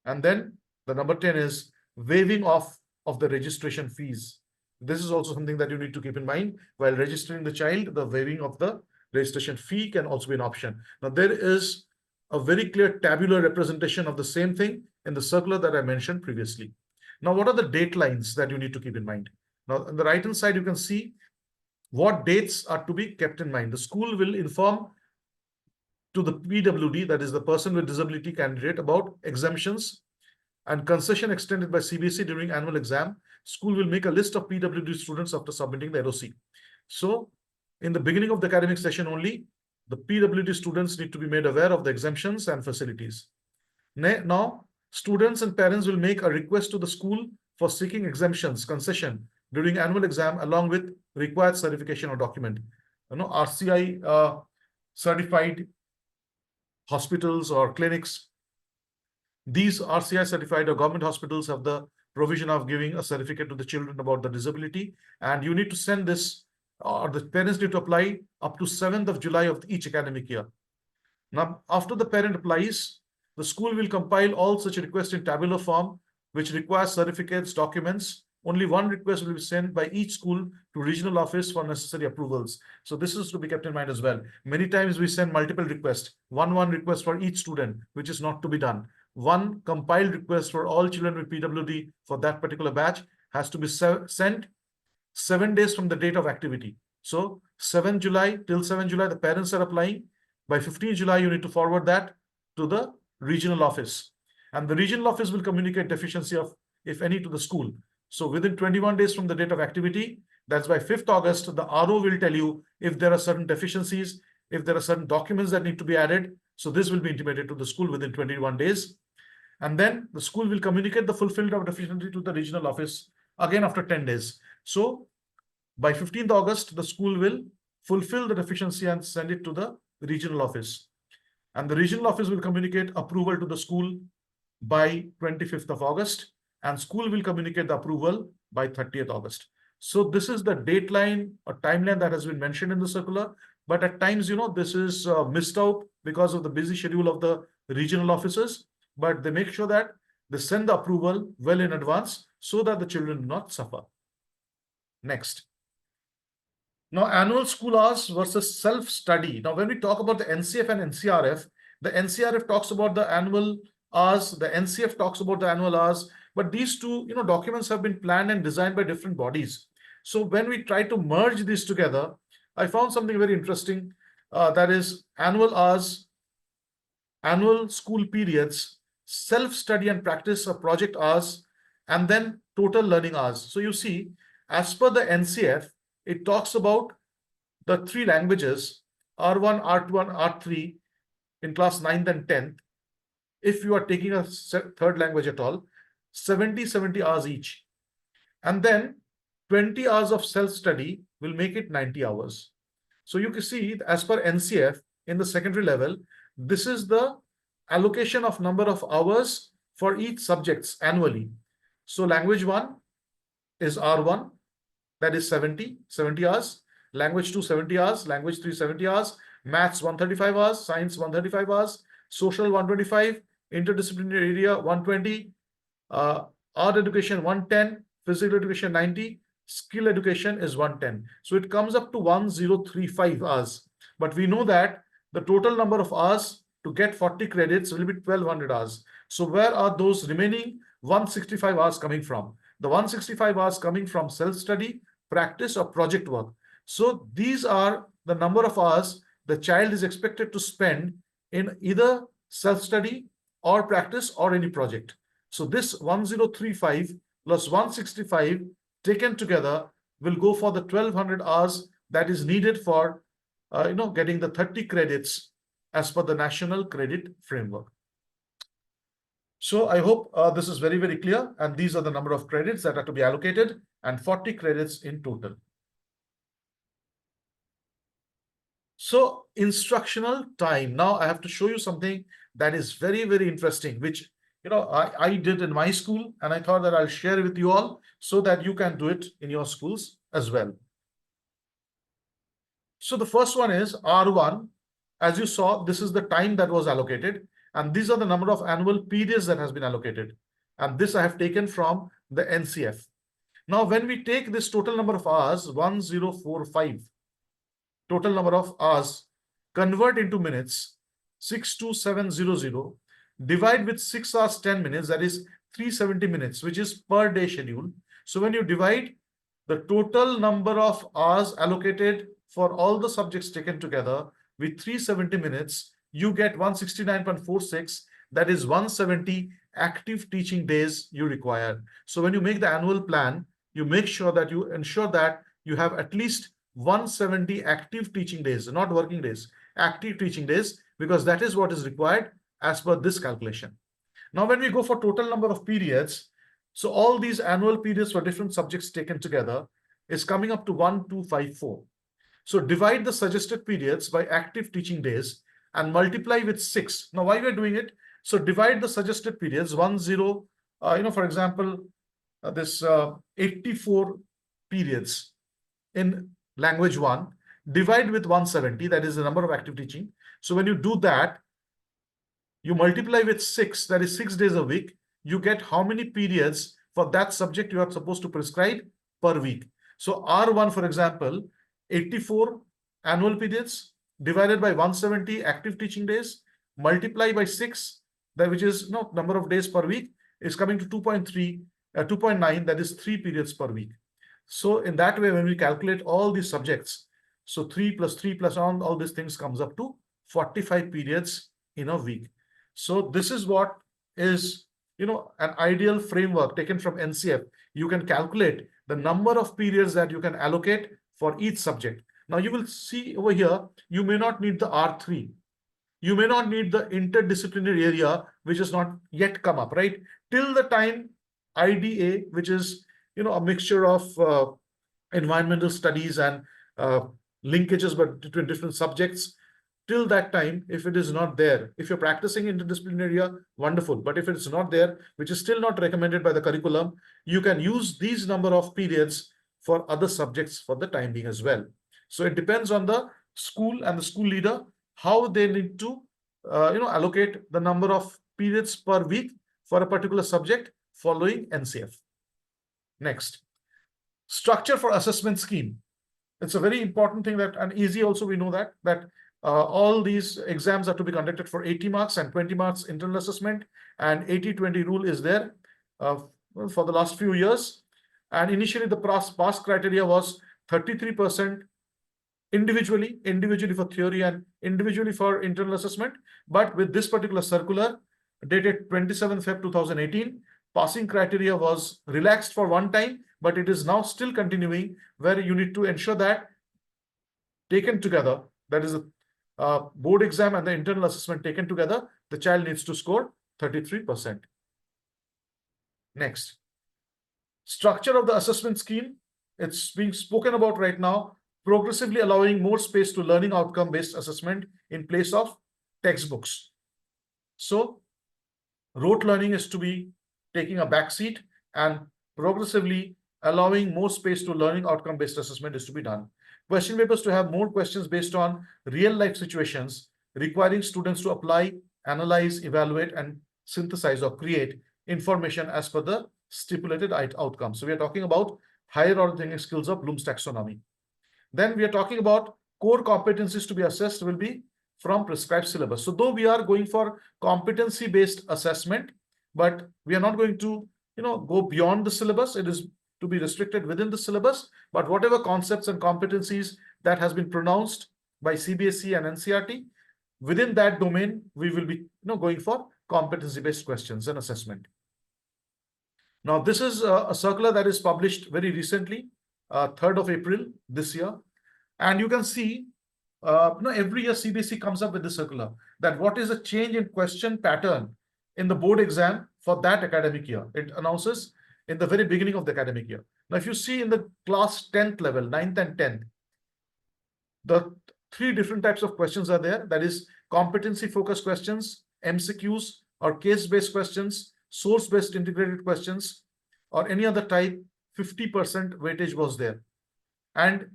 And then the number 10 is waiving off of the registration fees. This is also something that you need to keep in mind while registering the child. The waiving of the registration fee can also be an option. Now, there is a very clear tabular representation of the same thing in the circular that I mentioned previously. Now, what are the date lines that you need to keep in mind? Now, on the right-hand side, you can see what dates are to be kept in mind. The school will inform to the PWD, that is the person with disability candidate, about exemptions and concession extended by CBSE during annual exam. School will make a list of PWD students after submitting the LOC. So in the beginning of the academic session only, the PWD students need to be made aware of the exemptions and facilities. Now, students and parents will make a request to the school for seeking exemptions, concession during annual exam, along with required certification or document. RCI certified hospitals or clinics, these RCI certified or government hospitals have the provision of giving a certificate to the children about the disability, and you need to send this, or the parents need to apply up to 7th of July of each academic year. Now, after the parent applies, the school will compile all such requests in tabular form, which requires certificates, documents. Only one request will be sent by each school to regional office for necessary approvals. So this is to be kept in mind as well. Many times we send multiple requests, one request for each student, which is not to be done. One compiled request for all children with PWD for that particular batch has to be sent 7 days from the date of activity. So 7 July till 7 July, the parents are applying. By 15 July, you need to forward that to the regional office. And the regional office will communicate deficiency of, if any, to the school. So within 21 days from the date of activity, that's by 5th August, the RO will tell you if there are certain deficiencies, if there are certain documents that need to be added. So this will be intimated to the school within 21 days. And then the school will communicate the fulfillment of deficiency to the regional office again after 10 days. So by 15th August, the school will fulfill the deficiency and send it to the regional office. And the regional office will communicate approval to the school by 25th of August. And school will communicate the approval by 30th August. So this is the dateline or timeline that has been mentioned in the circular. But at times, this is missed out because of the busy schedule of the regional offices. But they make sure that They send the approval well in advance so that the children do not suffer. Next. Now, annual school hours versus self-study. Now, when we talk about the NCF and NCRF, the NCRF talks about the annual hours, the NCF talks about the annual hours, but these two, documents have been planned and designed by different bodies. So when we try to merge these together, I found something very interesting. That is annual hours, annual school periods, self-study and practice or project hours, and then total learning hours. So you see, as per the NCF, it talks about the three languages, R1, R2, and R3 in class 9th and 10th. If you are taking a third language at all, 70 hours each. And then 20 hours of self-study will make it 90 hours. So you can see, as per NCF, in the secondary level, this is the allocation of number of hours for each subjects annually. So language 1 is R1, that is 70 hours. Language 2, 70 hours. Language 3, 70 hours. Maths, 135 hours. Science, 135 hours. Social, 125. Interdisciplinary area, 120. Art education, 110. Physical education, 90. Skill education is 110. So it comes up to 1035 hours. But we know that the total number of hours to get 40 credits will be 1200 hours. So where are those remaining 165 hours coming from? The 165 hours coming from self-study, practice, or project work. So these are the number of hours the child is expected to spend in either self-study or practice or any project. So this 1035 plus 165 taken together will go for the 1200 hours that is needed for getting the 30 credits as per the National Credit Framework. So I hope this is very, very clear. And these are the number of credits that are to be allocated and 40 credits in total. So instructional time. Now I have to show you something that is very, very interesting, which I did in my school, and I thought that I'll share with you all so that you can do it in your schools as well. So the first one is R1. As you saw, this is the time that was allocated, and these are the number of annual periods that has been allocated. And this I have taken from the NCF. Now, when we take this total number of hours, 1045, total number of hours, convert into minutes, 62700, divide with 6 hours 10 minutes, that is 370 minutes, which is per day schedule. So when you divide the total number of hours allocated for all the subjects taken together with 370 minutes, you get 169.46. That is 170 active teaching days you require. So when you make the annual plan, you make sure that you ensure that you have at least 170 active teaching days, not working days, active teaching days, because that is what is required as per this calculation. Now, when we go for total number of periods, so all these annual periods for different subjects taken together is coming up to 1254. So divide the suggested periods by active teaching days and multiply with 6. Now, why we're doing it? So divide the suggested periods, for example, this 84 periods in language 1, divide with 170, that is the number of active teaching. So when you do that, you multiply with 6, that is 6 days a week, you get how many periods for that subject you are supposed to prescribe per week. So R1, for example, 84 annual periods divided by 170 active teaching days, multiply by 6, that which is number of days per week, is coming to 2.9, that is 3 periods per week. So in that way, when we calculate all these subjects, so 3 plus all these things comes up to 45 periods in a week. So this is what is, an ideal framework taken from NCF. You can calculate the number of periods that you can allocate for each subject. Now you will see over here, you may not need the R3. You may not need the interdisciplinary area, which has not yet come up, right? Till the time IDA, which is, a mixture of environmental studies and linkages between different subjects, till that time, if it is not there, if you're practicing interdisciplinary area, wonderful. But if it's not there, which is still not recommended by the curriculum, you can use these number of periods for other subjects for the time being as well. So it depends on the school and the school leader, how they need to allocate the number of periods per week for a particular subject following NCF. Next, structure for assessment scheme. It's a very important thing that, and easy also we know that all these exams are to be conducted for 80 marks and 20 marks internal assessment, and 80-20 rule is there for the last few years. And initially the pass criteria was 33% individually for theory and individually for internal assessment. But with this particular circular dated 27 Feb 2018, passing criteria was relaxed for one time, but it is now still continuing, where you need to ensure that taken together, that is a board exam and the internal assessment taken together, the child needs to score 33%. Next, structure of the assessment scheme. It's being spoken about right now, progressively allowing more space to learning outcome based assessment in place of textbooks. So rote learning is to be taking a back seat, and progressively allowing more space to learning outcome based assessment is to be done. Question papers to have more questions based on real life situations, requiring students to apply, analyze, evaluate, and synthesize or create information as per the stipulated outcome. So we are talking about higher order thinking skills of Bloom's taxonomy. Then we are talking about core competencies to be assessed will be from prescribed syllabus. So though we are going for competency based assessment, but we are not going to go beyond the syllabus. It is to be restricted within the syllabus, but whatever concepts and competencies that has been pronounced by CBSE and NCERT, within that domain we will be going for competency based questions and assessment. Now this is a circular that is published very recently, 3rd of April this year, and you can see every year CBSE comes up with the circular that what is a change in question pattern in the board exam for that academic year. It announces in the very beginning of the academic year. Now, if you see in the class 10th level, 9th and 10th, the 3 different types of questions are there. That is competency focused questions, MCQs or case-based questions, source-based integrated questions, or any other type. 50% weightage was there. And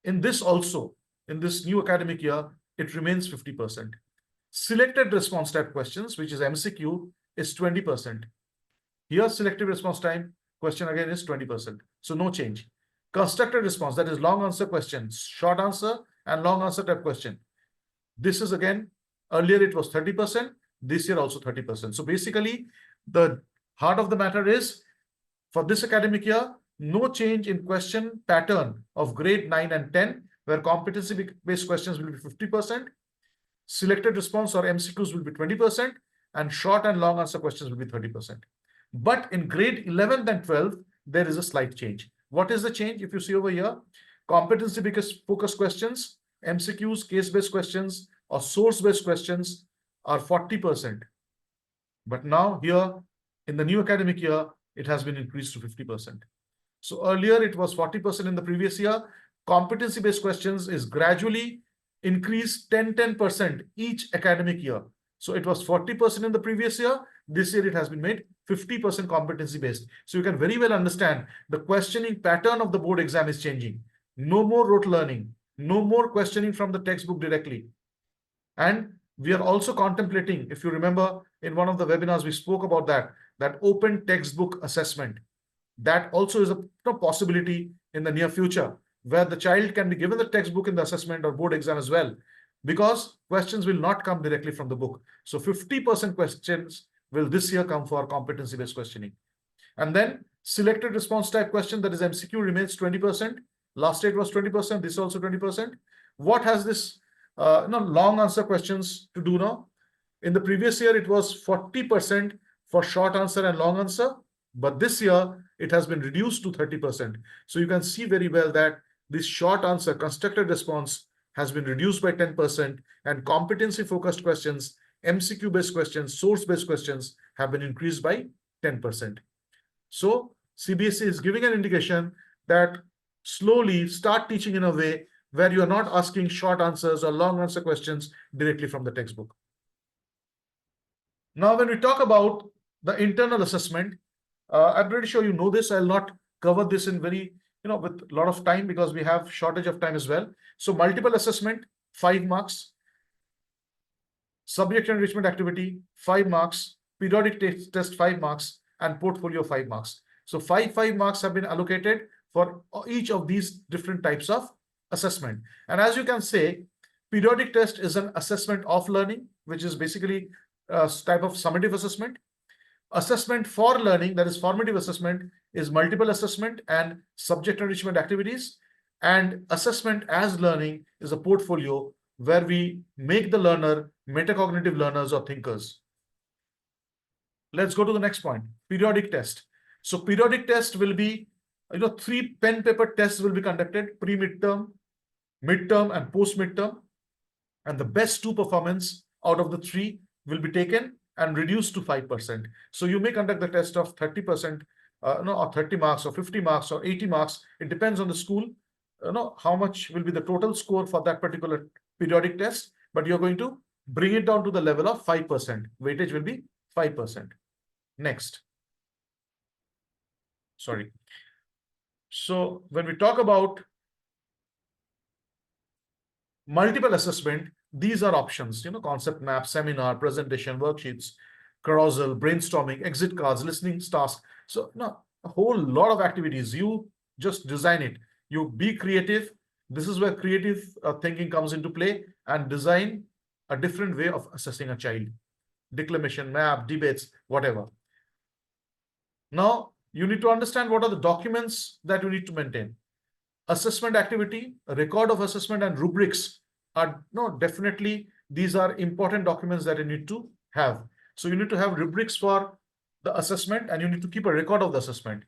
in this also, in this new academic year, it remains 50%. Selected response type questions, which is MCQ, is 20%. Here, selective response time question again is 20%. So no change. Constructed response, that is long answer questions, short answer and long answer type question. This is again, earlier it was 30%, this year also 30%. So basically, the heart of the matter is, for this academic year, no change in question pattern of grade 9 and 10, where competency-based questions will be 50%, selected response or MCQs will be 20%, and short and long answer questions will be 30%. But in grade 11th and 12th, there is a slight change. What is the change? If you see over here, competency-focused questions, MCQs, case-based questions, or source-based questions are 40%. But now here, in the new academic year, it has been increased to 50%. So earlier it was 40% in the previous year. Competency-based questions is gradually increased 10% each academic year. So it was 40% in the previous year. This year it has been made 50% competency-based. So you can very well understand the questioning pattern of the board exam is changing. No more rote learning, no more questioning from the textbook directly. And we are also contemplating, if you remember in one of the webinars, we spoke about that open textbook assessment. That also is a possibility in the near future, where the child can be given the textbook in the assessment or board exam as well, because questions will not come directly from the book. So 50% questions will this year come for competency-based questioning. And then selected response type question, that is MCQ, remains 20%. Last year it was 20%, this is also 20%. What has this long answer questions to do now? In the previous year, it was 40% for short answer and long answer, but this year it has been reduced to 30%. So you can see very well that this short answer constructed response has been reduced by 10%, and competency focused questions, MCQ based questions, source based questions have been increased by 10%. So CBSE is giving an indication that slowly start teaching in a way where you are not asking short answers or long answer questions directly from the textbook. Now, when we talk about the internal assessment, I'm pretty sure you know this. I'll not cover this in very, with a lot of time because we have shortage of time as well. So multiple assessment, 5 marks. Subject enrichment activity, 5 marks. periodic test 5 marks, and portfolio 5 marks. So 5 marks have been allocated for each of these different types of assessment. And as you can say, periodic test is an assessment of learning, which is basically a type of summative assessment. Assessment for learning, that is formative assessment, is multiple assessment and subject enrichment activities. And assessment as learning is a portfolio where we make the learner metacognitive learners or thinkers. Let's go to the next point, periodic test. So periodic test will be, 3 pen paper tests will be conducted, pre-midterm, midterm, and post-midterm. And the best 2 performance out of the 3 will be taken and reduced to 5%. So you may conduct the test of 30%, or 30 marks, or 50 marks, or 80 marks. It depends on the school, how much will be the total score for that particular periodic test. But you're going to bring it down to the level of 5%. Weightage will be 5%. Next. Sorry. So when we talk about multiple assessment, these are options, concept map, seminar, presentation, worksheets, carousel, brainstorming, exit cards, listening tasks. So a whole lot of activities. You just design it. You be creative. This is where creative thinking comes into play, and design a different way of assessing a child. Declamation, map, debates, whatever. Now, you need to understand what are the documents that you need to maintain. Assessment activity, a record of assessment, and rubrics are definitely these are important documents that you need to have. So you need to have rubrics for the assessment, and you need to keep a record of the assessment.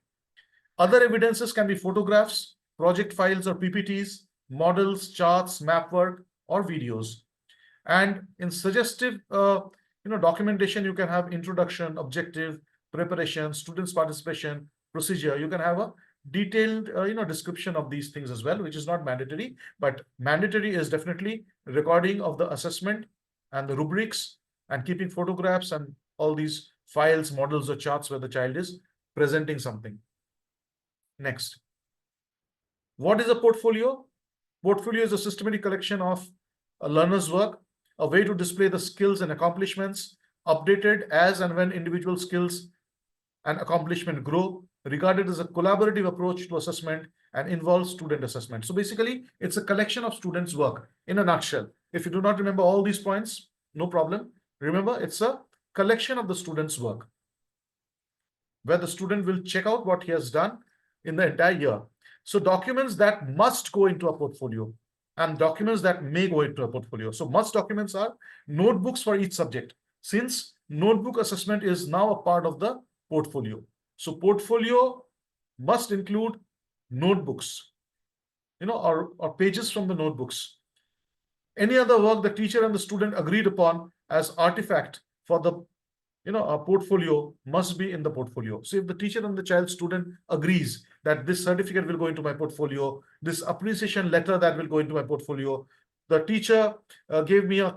Other evidences can be photographs, project files or PPTs, models, charts, map work, or videos. And in suggestive documentation, you can have introduction, objective, preparation, students' participation, procedure. You can have a detailed description of these things as well, which is not mandatory, but mandatory is definitely recording of the assessment and the rubrics, and keeping photographs and all these files, models, or charts where the child is presenting something. Next. What is a portfolio? Portfolio is a systematic collection of a learner's work, a way to display the skills and accomplishments, updated as and when individual skills and accomplishment grow, regarded as a collaborative approach to assessment, and involves student assessment. So basically, it's a collection of students' work in a nutshell. If you do not remember all these points, no problem. Remember, it's a collection of the student's work, where the student will check out what he has done in the entire year. So documents that must go into a portfolio, and documents that may go into a portfolio. So must documents are notebooks for each subject, since notebook assessment is now a part of the portfolio. So portfolio must include notebooks, or pages from the notebooks. Any other work the teacher and the student agreed upon as artifact for the a portfolio must be in the portfolio. So if the teacher and the child student agrees that this certificate will go into my portfolio, this appreciation letter that will go into my portfolio, the teacher gave me a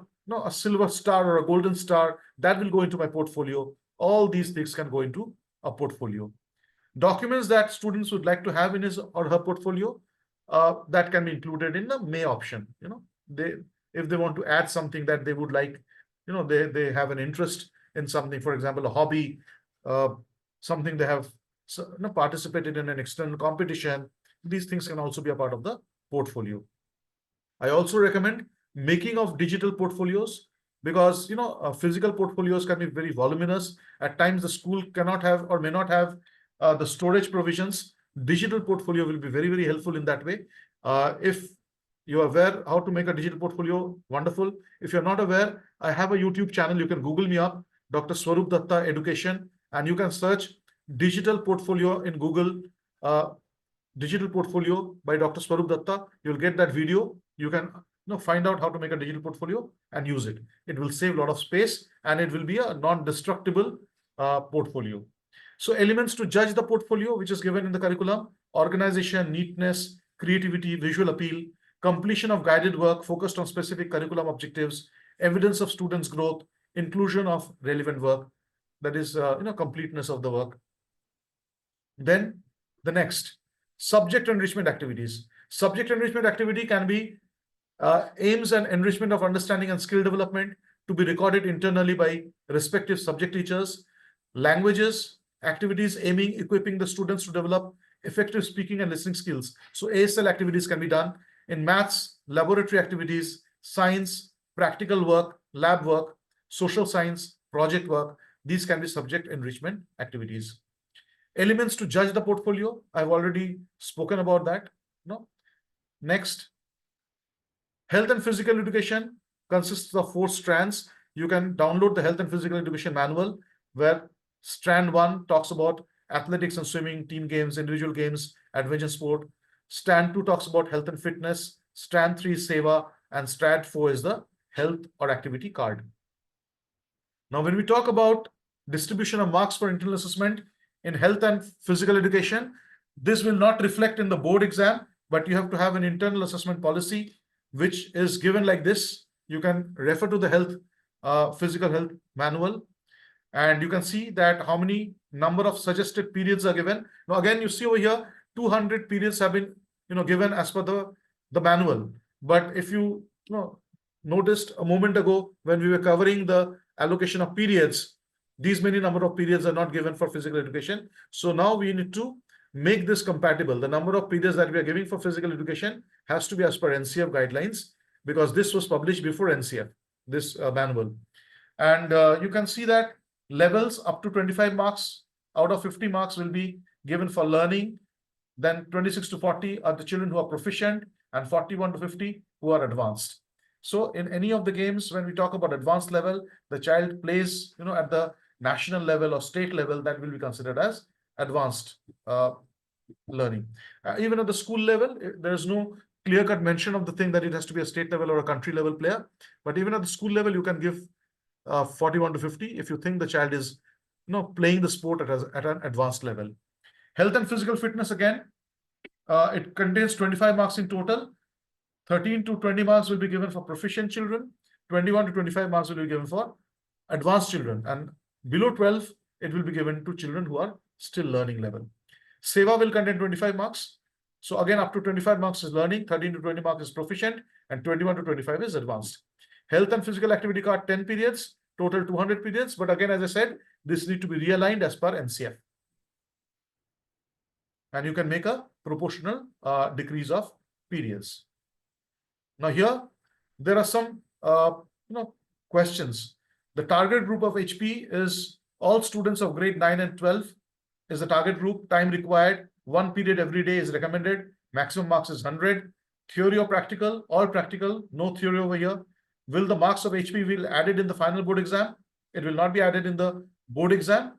silver star or a golden star, that will go into my portfolio. All these things can go into a portfolio. Documents that students would like to have in his or her portfolio, that can be included in the may option. If they want to add something that they would like, they have an interest in something, for example, a hobby, something they have participated in an external competition, these things can also be a part of the portfolio. I also recommend making of digital portfolios, because physical portfolios can be very voluminous. At times the school cannot have or may not have the storage provisions. Digital portfolio will be very, very helpful in that way. If you are aware how to make a digital portfolio, wonderful. If you're not aware, I have a YouTube channel. You can Google me up, Dr. Swarup Dutta Education, and you can search digital portfolio in Google, digital portfolio by Dr. Swarup Dutta. You'll get that video. You can find out how to make a digital portfolio and use it. It will save a lot of space, and it will be a non-destructible portfolio. So elements to judge the portfolio, which is given in the curriculum: organization, neatness, creativity, visual appeal, completion of guided work focused on specific curriculum objectives, evidence of students' growth, inclusion of relevant work, that is, completeness of the work. Then the next, subject enrichment activities. Subject enrichment activity can be aims and enrichment of understanding and skill development, to be recorded internally by respective subject teachers. Languages, activities aiming, equipping the students to develop effective speaking and listening skills. So ASL activities can be done. In maths, laboratory activities, science, practical work, lab work, social science, project work. These can be subject enrichment activities. Elements to judge the portfolio. I've already spoken about that. No. Next, health and physical education consists of 4 strands. You can download the health and physical education manual, where strand 1 talks about athletics and swimming, team games, individual games, adventure sport. Strand 2 talks about health and fitness. Strand 3 is Seva, and strand 4 is the health or activity card. Now, when we talk about distribution of marks for internal assessment in health and physical education, this will not reflect in the board exam, but you have to have an internal assessment policy, which is given like this. You can refer to the physical health manual, and you can see that how many number of suggested periods are given. Now, again, you see over here, 200 periods have been given as per the manual. But if you noticed a moment ago when we were covering the allocation of periods, these many number of periods are not given for physical education. So now we need to make this compatible. The number of periods that we are giving for physical education has to be as per NCF guidelines, because this was published before NCF, this manual. And you can see that levels up to 25 marks out of 50 marks will be given for learning. Then 26 to 40 are the children who are proficient, and 41 to 50 who are advanced. So in any of the games, when we talk about advanced level, the child plays at the national level or state level, that will be considered as advanced learning. Even at the school level, there is no clear-cut mention of the thing that it has to be a state level or a country level player. But even at the school level, you can give 41 to 50 if you think the child is playing the sport at an advanced level. Health and physical fitness, again, it contains 25 marks in total. 13 to 20 marks will be given for proficient children. 21 to 25 marks will be given for advanced children. And below 12, it will be given to children who are still learning level. Seva will contain 25 marks. So again, up to 25 marks is learning, 13 to 20 marks is proficient, and 21 to 25 is advanced. Health and physical activity card, 10 periods, total 200 periods. But again, as I said, this needs to be realigned as per NCF. And you can make a proportional decrease of periods. Now here, there are some questions. The target group of HP is all students of grade 9 and 12 is the target group. Time required, 1 period every day is recommended. Maximum marks is 100. Theory or practical? All practical, no theory over here. Will the marks of HP be added in the final board exam? It will not be added in the board exam.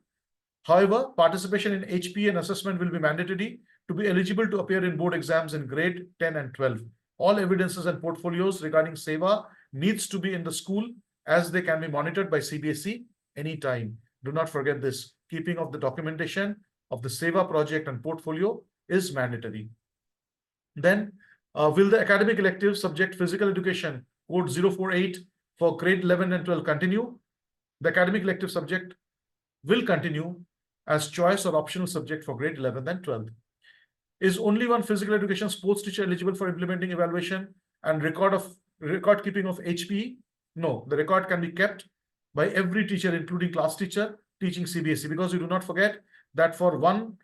However, participation in HP and assessment will be mandatory to be eligible to appear in board exams in grade 10 and 12. All evidences and portfolios regarding Seva needs to be in the school, as they can be monitored by CBSE anytime. Do not forget this. Keeping of the documentation of the Seva project and portfolio is mandatory. Then, will the academic elective subject physical education code 048 for grade 11 and 12 continue? The academic elective subject will continue as choice or optional subject for grade 11 and 12. Is only one physical education sports teacher eligible for implementing evaluation and record keeping of HPE? No, the record can be kept by every teacher, including class teacher teaching CBSE, because you do not forget that for one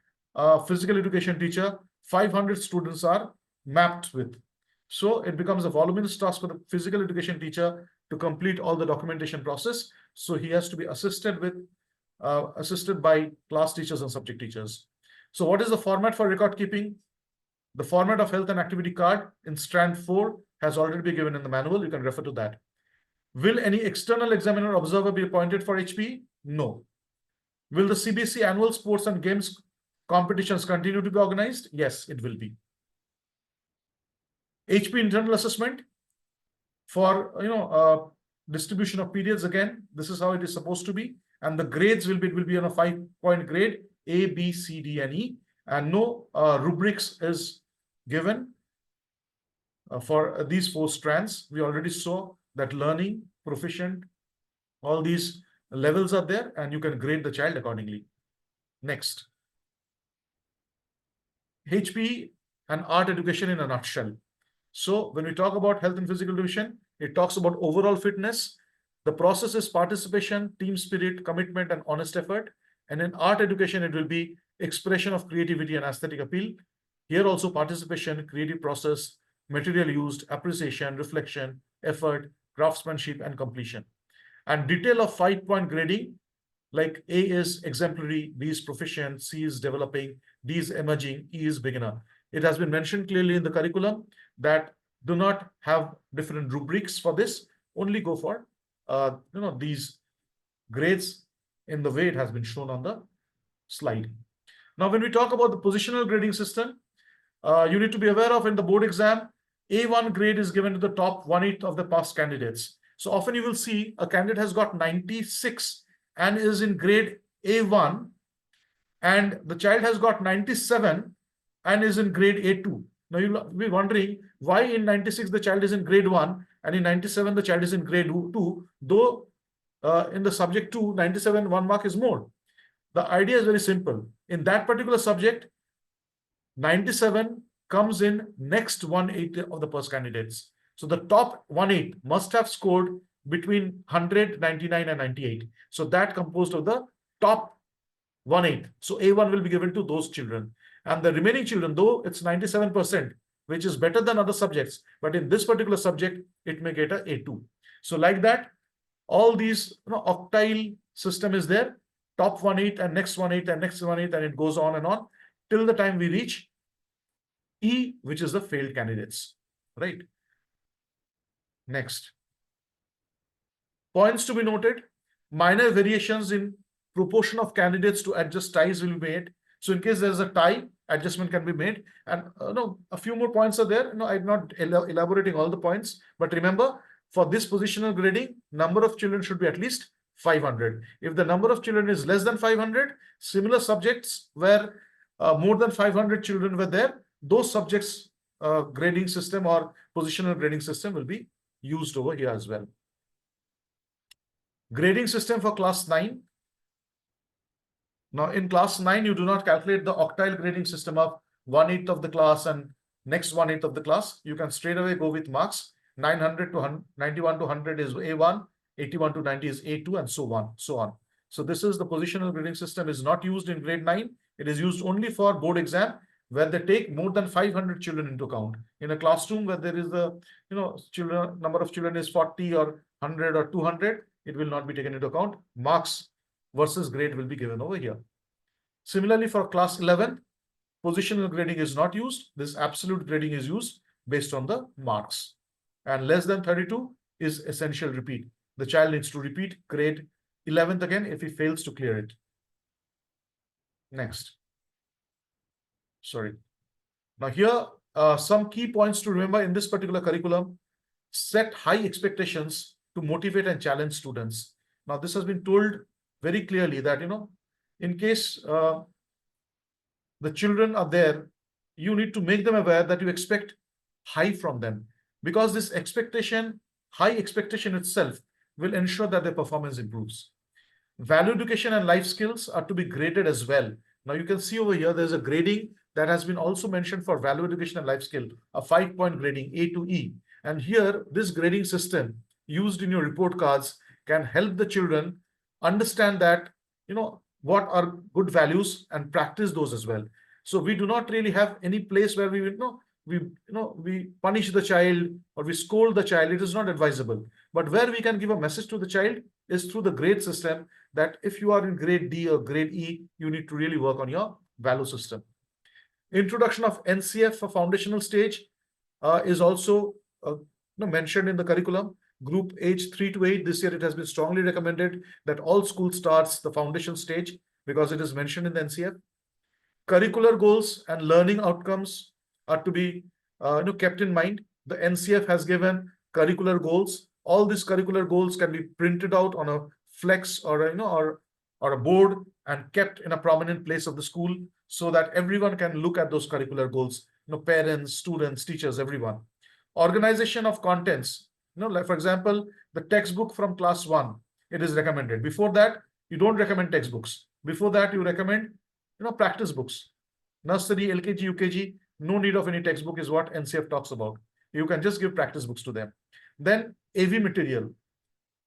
physical education teacher, 500 students are mapped with. So it becomes a voluminous task for the physical education teacher to complete all the documentation process. So he has to be assisted by class teachers and subject teachers. So what is the format for record keeping? The format of health and activity card in strand 4 has already been given in the manual. You can refer to that. Will any external examiner observer be appointed for HP? No. Will the CBSE annual sports and games competitions continue to be organized? Yes, it will be. HP internal assessment for distribution of periods, again, this is how it is supposed to be. And the grades will be on a 5-point grade, A, B, C, D, and E, and no rubrics is given for these 4 strands. We already saw that learning, proficient, all these levels are there, and you can grade the child accordingly. Next. HP and art education in a nutshell. So when we talk about health and physical education, it talks about overall fitness, The process is participation, team spirit, commitment, and honest effort. And in art education, it will be expression of creativity and aesthetic appeal. Here also participation, creative process, material used, appreciation, reflection, effort, craftsmanship, and completion. And detail of 5-point grading, like A is exemplary, B is proficient, C is developing, D is emerging, E is beginner. It has been mentioned clearly in the curriculum that do not have different rubrics for this, only go for these grades in the way it has been shown on the slide. Now, when we talk about the positional grading system, you need to be aware of in the board exam, A1 grade is given to the top 1/8 of the past candidates. So often you will see a candidate has got 96 and is in grade A1, and the child has got 97 and is in grade A2. Now you'll be wondering why in 96 the child is in grade 1 and in 97 the child is in grade 2, though in the subject 2, 97, 1 mark is more. The idea is very simple. In that particular subject, 97 comes in next 1/8 of the first candidates. So the top 1/8 must have scored between 100, 99, and 98. So that composed of the top 1/8. So A1 will be given to those children. And the remaining children, though it's 97%, which is better than other subjects, but in this particular subject, it may get a A2. So like that, all these octile system is there, top 1/8 and next 1/8 and next 1/8, and it goes on till the time we reach E, which is the failed candidates, right? Next. Points to be noted, minor variations in proportion of candidates to adjust ties will be made. So in case there is a tie, adjustment can be made. And a few more points are there. I'm not elaborating all the points, but remember, for this positional grading, number of children should be at least 500. If the number of children is less than 500, similar subjects where more than 500 children were there, those subjects grading system or positional grading system will be used over here as well. Grading system for class 9. Now in class 9, you do not calculate the octile grading system of 1/8 of the class and next 1/8 of the class. You can straight away go with marks. 900 to 91 to 100 is A1, 81 to 90 is A2, and so on. So this is the positional grading system is not used in grade 9. It is used only for board exam, where they take more than 500 children into account. In a classroom where there is the number of children is 40 or 100 or 200, it will not be taken into account. Marks versus grade will be given over here. Similarly, for class 11, positional grading is not used. This absolute grading is used based on the marks. And less than 32 is essential repeat. The child needs to repeat grade 11th again if he fails to clear it. Next. Sorry. Now here, some key points to remember in this particular curriculum. Set high expectations to motivate and challenge students. Now this has been told very clearly that, in case the children are there, you need to make them aware that you expect high from them, because this high expectation itself will ensure that their performance improves. Value education and life skills are to be graded as well. Now you can see over here, there's a grading that has been also mentioned for value education and life skill, a 5-point grading, A to E. And here, this grading system used in your report cards can help the children understand that, what are good values and practice those as well. So we do not really have any place where we punish the child or we scold the child. It is not advisable. But where we can give a message to the child is through the grade system, that if you are in grade D or grade E, you need to really work on your value system. Introduction of NCF for foundational stage is also mentioned in the curriculum. Group age 3 to 8, this year it has been strongly recommended that all school starts the foundation stage because it is mentioned in the NCF. Curricular goals and learning outcomes are to be kept in mind. The NCF has given curricular goals. All these curricular goals can be printed out on a flex or a board and kept in a prominent place of the school so that everyone can look at those curricular goals. Parents, students, teachers, everyone. Organization of contents. Like for example, the textbook from class 1, it is recommended. Before that, you don't recommend textbooks. Before that, you recommend, practice books. Nursery, LKG, UKG, no need of any textbook is what NCF talks about. You can just give practice books to them. Then AV material.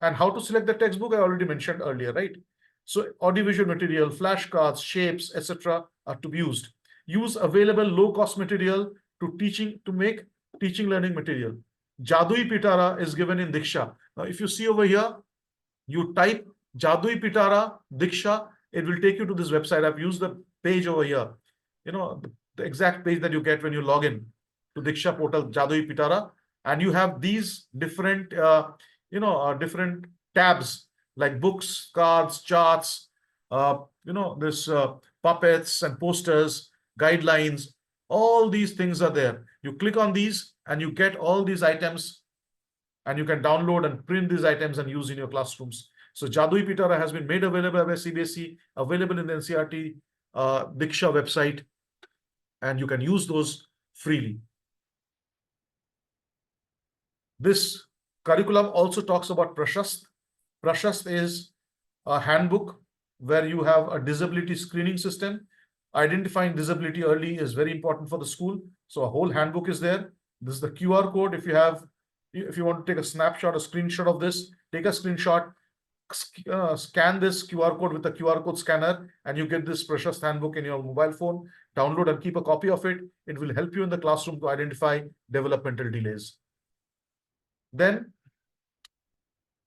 And how to select the textbook, I already mentioned earlier, right? So audiovisual material, flashcards, shapes, etc. are to be used. Use available low-cost material to make teaching learning material. Jadui Pitara is given in Diksha. Now, if you see over here, you type Jadui Pitara Diksha, it will take you to this website. I've used the page over here. The exact page that you get when you log in to Diksha portal, Jadui Pitara, and you have these different, different tabs like books, cards, charts, this puppets and posters, guidelines. All these things are there. You click on these and you get all these items, and you can download and print these items and use in your classrooms. So Jadui Pitara has been made available by CBSE, available in the NCERT Diksha website, and you can use those freely. This curriculum also talks about Prashast. Prashast is a handbook where you have a disability screening system. Identifying disability early is very important for the school. So a whole handbook is there. This is the QR code. If you want to take a snapshot, a screenshot of this, take a screenshot, scan this QR code with the QR code scanner, and you get this Prashast handbook in your mobile phone. Download and keep a copy of it. It will help you in the classroom to identify developmental delays. Then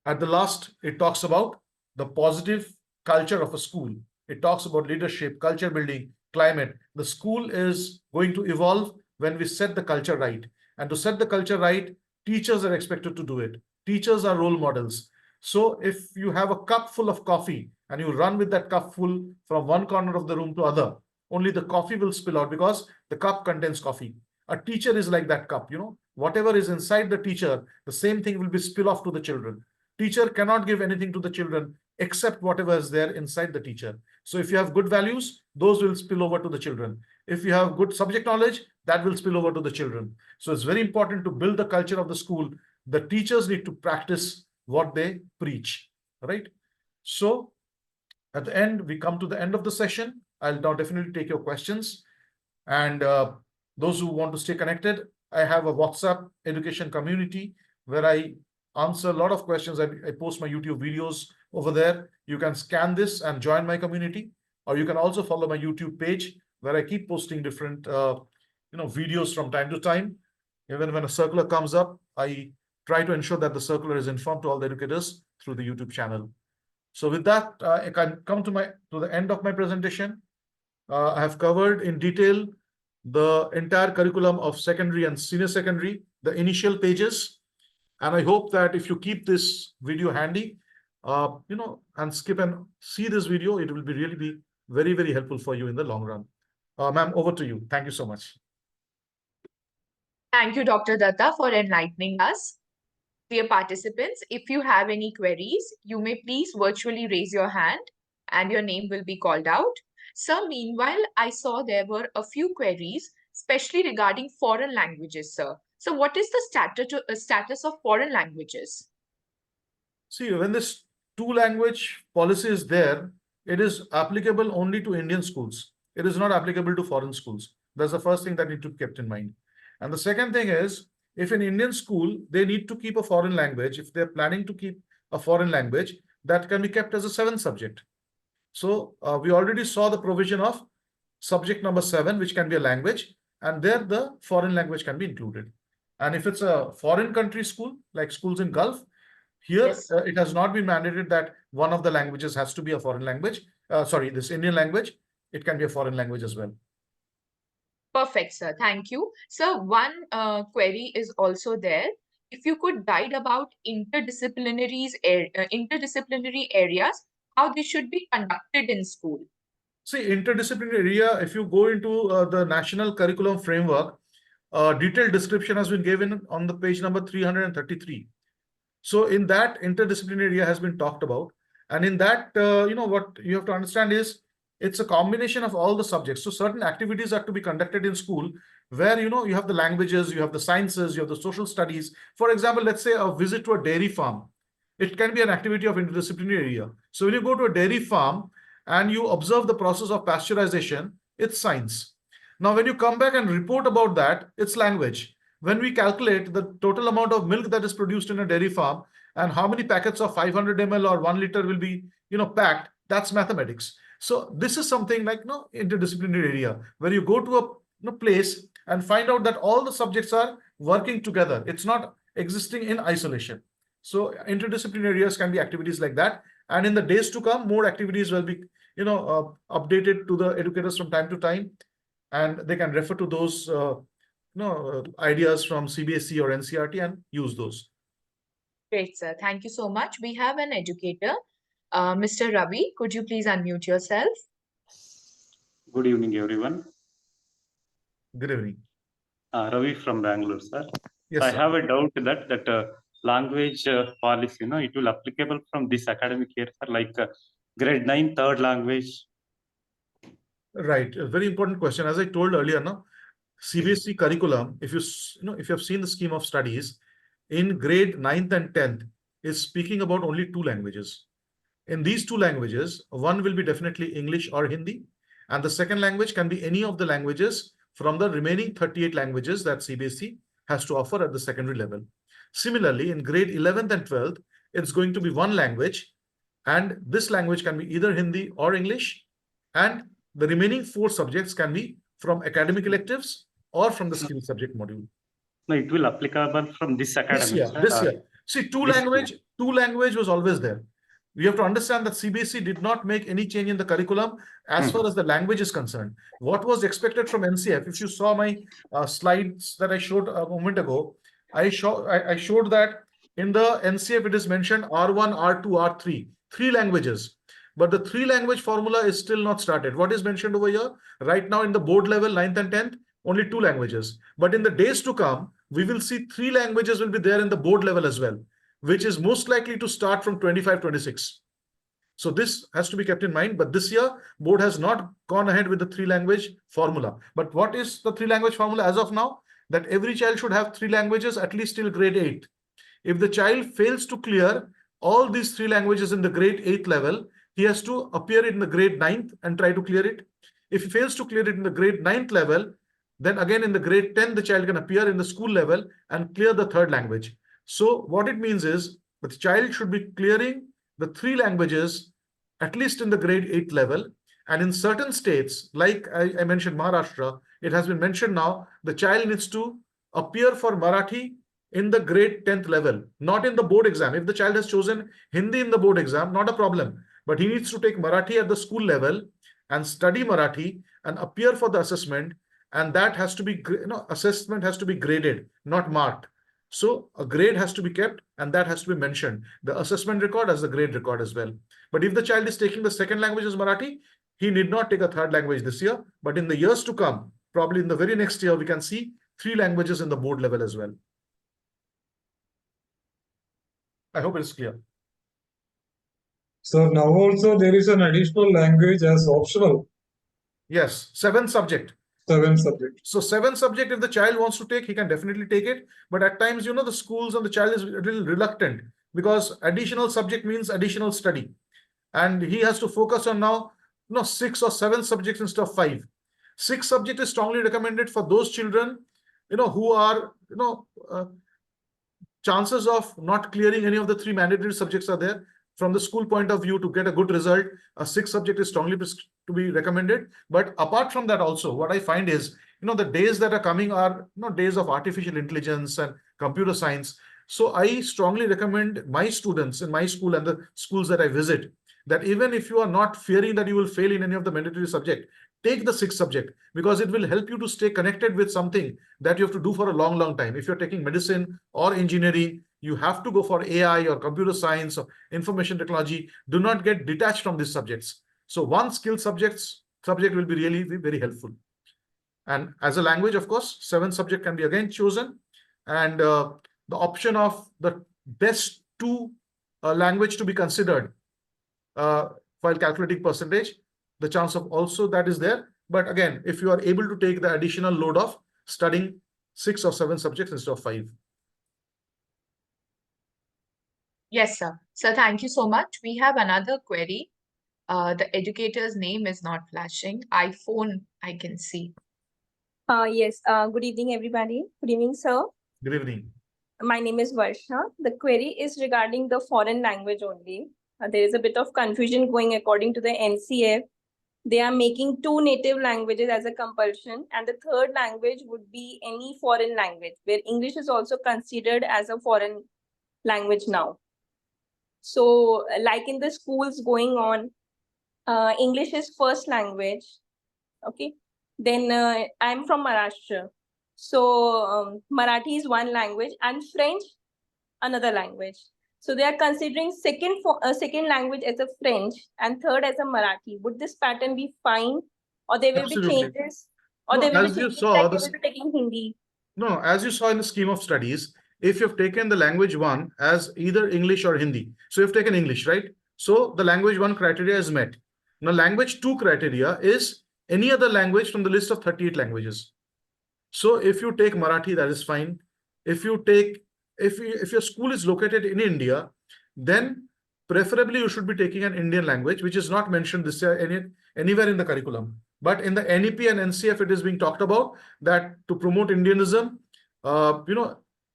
at the last, it talks about the positive culture of a school. It talks about leadership, culture building, climate. The school is going to evolve when we set the culture right. And to set the culture right, teachers are expected to do it. Teachers are role models. So if you have a cup full of coffee and you run with that cup full from one corner of the room to other, only the coffee will spill out because the cup contains coffee. A teacher is like that cup, whatever is inside the teacher, the same thing will be spill off to the children. Teacher cannot give anything to the children except whatever is there inside the teacher. So if you have good values, those will spill over to the children. If you have good subject knowledge, that will spill over to the children. So it's very important to build the culture of the school. The teachers need to practice what they preach, right? So at the end, we come to the end of the session. I'll now definitely take your questions. And those who want to stay connected, I have a WhatsApp education community where I answer a lot of questions. I post my YouTube videos over there. You can scan this and join my community, or you can also follow my YouTube page where I keep posting different videos from time to time. Even when a circular comes up, I try to ensure that the circular is informed to all the educators through the YouTube channel. So with that, I can come to the end of my presentation. I have covered in detail the entire curriculum of secondary and senior secondary, the initial pages. And I hope that if you keep this video handy, and skip and see this video, it will really be very, very helpful for you in the long run. Ma'am, over to you. Thank you so much. Thank you, Dr. Dutta, for enlightening us. Dear participants, if you have any queries, you may please virtually raise your hand and your name will be called out. Sir, meanwhile, I saw there were a few queries, especially regarding foreign languages, sir. So what is the status of foreign languages? See, when this two-language policy is there, it is applicable only to Indian schools. It is not applicable to foreign schools. That's the first thing that needs to be kept in mind. And the second thing is, if in Indian school, they need to keep a foreign language, if they're planning to keep a foreign language, that can be kept as a 7th subject. So we already saw the provision of subject number 7, which can be a language, and there the foreign language can be included. And if it's a foreign country school, like schools in Gulf, here Yes. it has not been mandated that one of the languages has to be a foreign language. This Indian language, it can be a foreign language as well. Perfect, sir. Thank you. Sir, one query is also there. If you could guide about interdisciplinary areas, how they should be conducted in school. See, interdisciplinary area, if you go into the National Curriculum Framework, detailed description has been given on the page number 333. So in that, interdisciplinary area has been talked about. And in that, what you have to understand is, it's a combination of all the subjects. So certain activities are to be conducted in school where, you have the languages, you have the sciences, you have the social studies. For example, let's say a visit to a dairy farm. It can be an activity of interdisciplinary area. So when you go to a dairy farm and you observe the process of pasteurization, it's science. Now, when you come back and report about that, it's language. when we calculate the total amount of milk that is produced in a dairy farm and how many packets of 500 ml or 1 liter will be, packed, that's mathematics. So this is something like, interdisciplinary area where you go to a place and find out that all the subjects are working together. It's not existing in isolation. So interdisciplinary areas can be activities like that. And in the days to come, more activities will be, updated to the educators from time to time, and they can refer to those, ideas from CBSE or NCRT and use those. Great, sir. Thank you so much. We have an educator, Mr. Ravi. Could you please unmute yourself? Good evening, everyone. Good evening. Ravi from Bangalore, sir. Yes, I sir. have a doubt that language policy, it will applicable from this academic year, sir, like grade 9, third language. Right. A very important question. As I told earlier, CBSE curriculum, if you have seen the scheme of studies, in grade 9th and 10th is speaking about only 2 languages. In these 2 languages, one will be definitely English or Hindi, and the second language can be any of the languages from the remaining 38 languages that CBSE has to offer at the secondary level. Similarly, in grade 11th and 12th, it's going to be 1 language, and this language can be either Hindi or English, and the remaining 4 subjects can be from academic electives or from the skill subject module. No, it will applicable from this academic. This year. See, two language was always there. We have to understand that CBSE did not make any change in the curriculum as far as the language is concerned. What was expected from NCF, if you saw my slides that I showed a moment ago, I showed that in the NCF it is mentioned R1, R2, R3, 3 languages. But the 3 language formula is still not started. What is mentioned over here? Right now in the board level, 9th and 10th, only 2 languages. But in the days to come, we will see 3 languages will be there in the board level as well, which is most likely to start from 25-26. So this has to be kept in mind. But this year, board has not gone ahead with the 3 language formula. But what is the 3 language formula as of now? That every child should have 3 languages at least till grade 8. If the child fails to clear all these 3 languages in the grade 8th level, he has to appear in the grade 9th and try to clear it. If he fails to clear it in the grade 9th level, then again in the grade 10, the child can appear in the school level and clear the 3rd language. So what it means is that the child should be clearing the 3 languages at least in the grade 8 level. And in certain states, like I mentioned Maharashtra, it has been mentioned now, the child needs to appear for Marathi in the grade 10th level, not in the board exam. If the child has chosen Hindi in the board exam, not a problem. But he needs to take Marathi at the school level and study Marathi and appear for the assessment. And that has to be, assessment has to be graded, not marked. So a grade has to be kept and that has to be mentioned. The assessment record as the grade record as well. But if the child is taking the 2nd language as Marathi, he need not take a 3rd language this year. But in the years to come, probably in the very next year, we can see 3 languages in the board level as well. I hope it's clear. So now also there is an additional language as optional. Yes, 7th subject. 7 subject. So 7th subject, if the child wants to take, he can definitely take it. But at times, the schools and the child is a little reluctant because additional subject means additional study. And he has to focus on now, 6 or 7 subjects instead of 5. 6 subject is strongly recommended for those children, who are, chances of not clearing any of the 3 mandatory subjects are there. From the school point of view, to get a good result, a 6th subject is strongly to be recommended. But apart from that also, what I find is, the days that are coming are days of artificial intelligence and computer science. So I strongly recommend my students in my school and the schools that I visit, that even if you are not fearing that you will fail in any of the mandatory subject, take the 6th subject, because it will help you to stay connected with something that you have to do for a long, long time. If you're taking medicine or engineering, you have to go for AI or computer science or information technology. Do not get detached from these subjects. So one skill subject will be really very helpful. And as a language, of course, 7th subject can be again chosen. And the option of the best 2 language to be considered while calculating percentage, the chance of also that is there. But again, if you are able to take the additional load of studying 6 or 7 subjects instead of 5. Yes, sir. So thank you so much. We have another query. The educator's name is not flashing. iPhone, I can see. Yes. Good evening, everybody. Good evening, sir. Good evening. My name is Varsha. The query is regarding the foreign language only. There is a bit of confusion going according to the NCF. They are making 2 native languages as a compulsion, and the third language would be any foreign language, where English is also considered as a foreign language now. So, like in the schools going on, English is first language. Okay. Then I'm from Maharashtra. So Marathi is one language and French another language. So they are considering second language as a French and third as a Marathi. Would this pattern be fine, or there will Absolutely. be changes, or No, there will be as you changes saw, like this- they will be taking Hindi? No, as you saw in the scheme of studies, if you've taken the language 1 as either English or Hindi, so you've taken English, right? So the language 1 criteria is met. Now, language 2 criteria is any other language from the list of 38 languages. So if you take Marathi, that is fine. If you take, if your school is located in India, then preferably you should be taking an Indian language, which is not mentioned this year anywhere in the curriculum. But in the NEP and NCF, it is being talked about that to promote Indianism,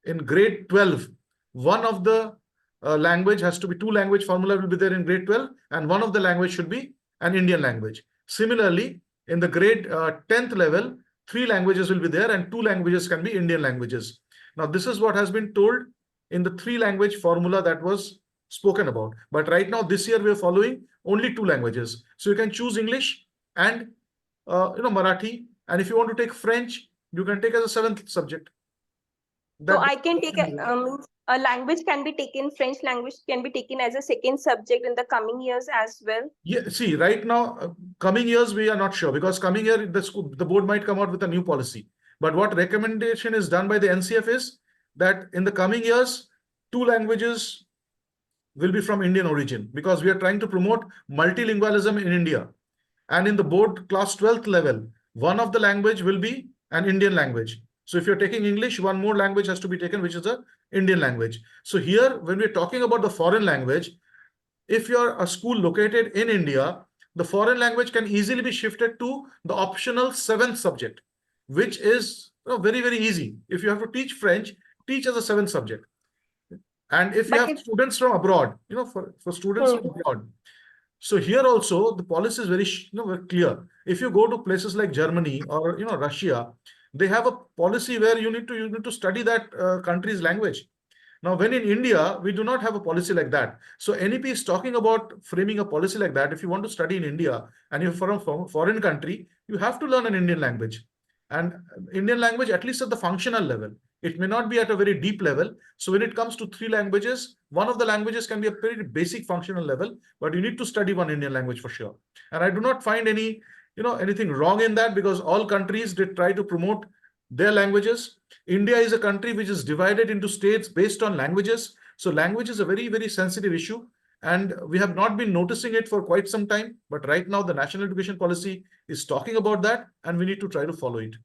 in grade 12, one of the language has to be 2 language formula will be there in grade 12, and one of the language should be an Indian language. Similarly, in the grade 10th level, 3 languages will be there and 2 languages can be Indian languages. Now, this is what has been told in the 3 language formula that was spoken about. But right now, this year, we are following only 2 languages. So you can choose English and Marathi. And if you want to take French, you can take as a 7th subject. So I can take a language can be taken, French language can be taken as a second subject in the coming years as well. Yeah, see, right now, coming years, we are not sure because coming year, the board might come out with a new policy. But what recommendation is done by the NCF is that in the coming years, 2 languages will be from Indian origin because we are trying to promote multilingualism in India. And in the board class 12th level, one of the language will be an Indian language. So if you're taking English, one more language has to be taken, which is an Indian language. So here, when we're talking about the foreign language, if you're a school located in India, the foreign language can easily be shifted to the optional 7th subject, which is very, very easy. If you have to teach French, teach as a 7th subject. And if you have students from abroad, for students from abroad. So here also, the policy is very, very clear. If you go to places like Germany or, Russia, they have a policy where you need to study that country's language. Now, when in India, we do not have a policy like that. So NEP is talking about framing a policy like that. If you want to study in India and you're from a foreign country, you have to learn an Indian language. And Indian language, at least at the functional level, it may not be at a very deep level. So when it comes to 3 languages, one of the languages can be a pretty basic functional level, but you need to study one Indian language for sure. And I do not find anything wrong in that because all countries did try to promote their languages. India is a country which is divided into states based on languages. So language is a very, very sensitive issue. And we have not been noticing it for quite some time. But right now, the National Education Policy is talking about that, and we need to try to follow it.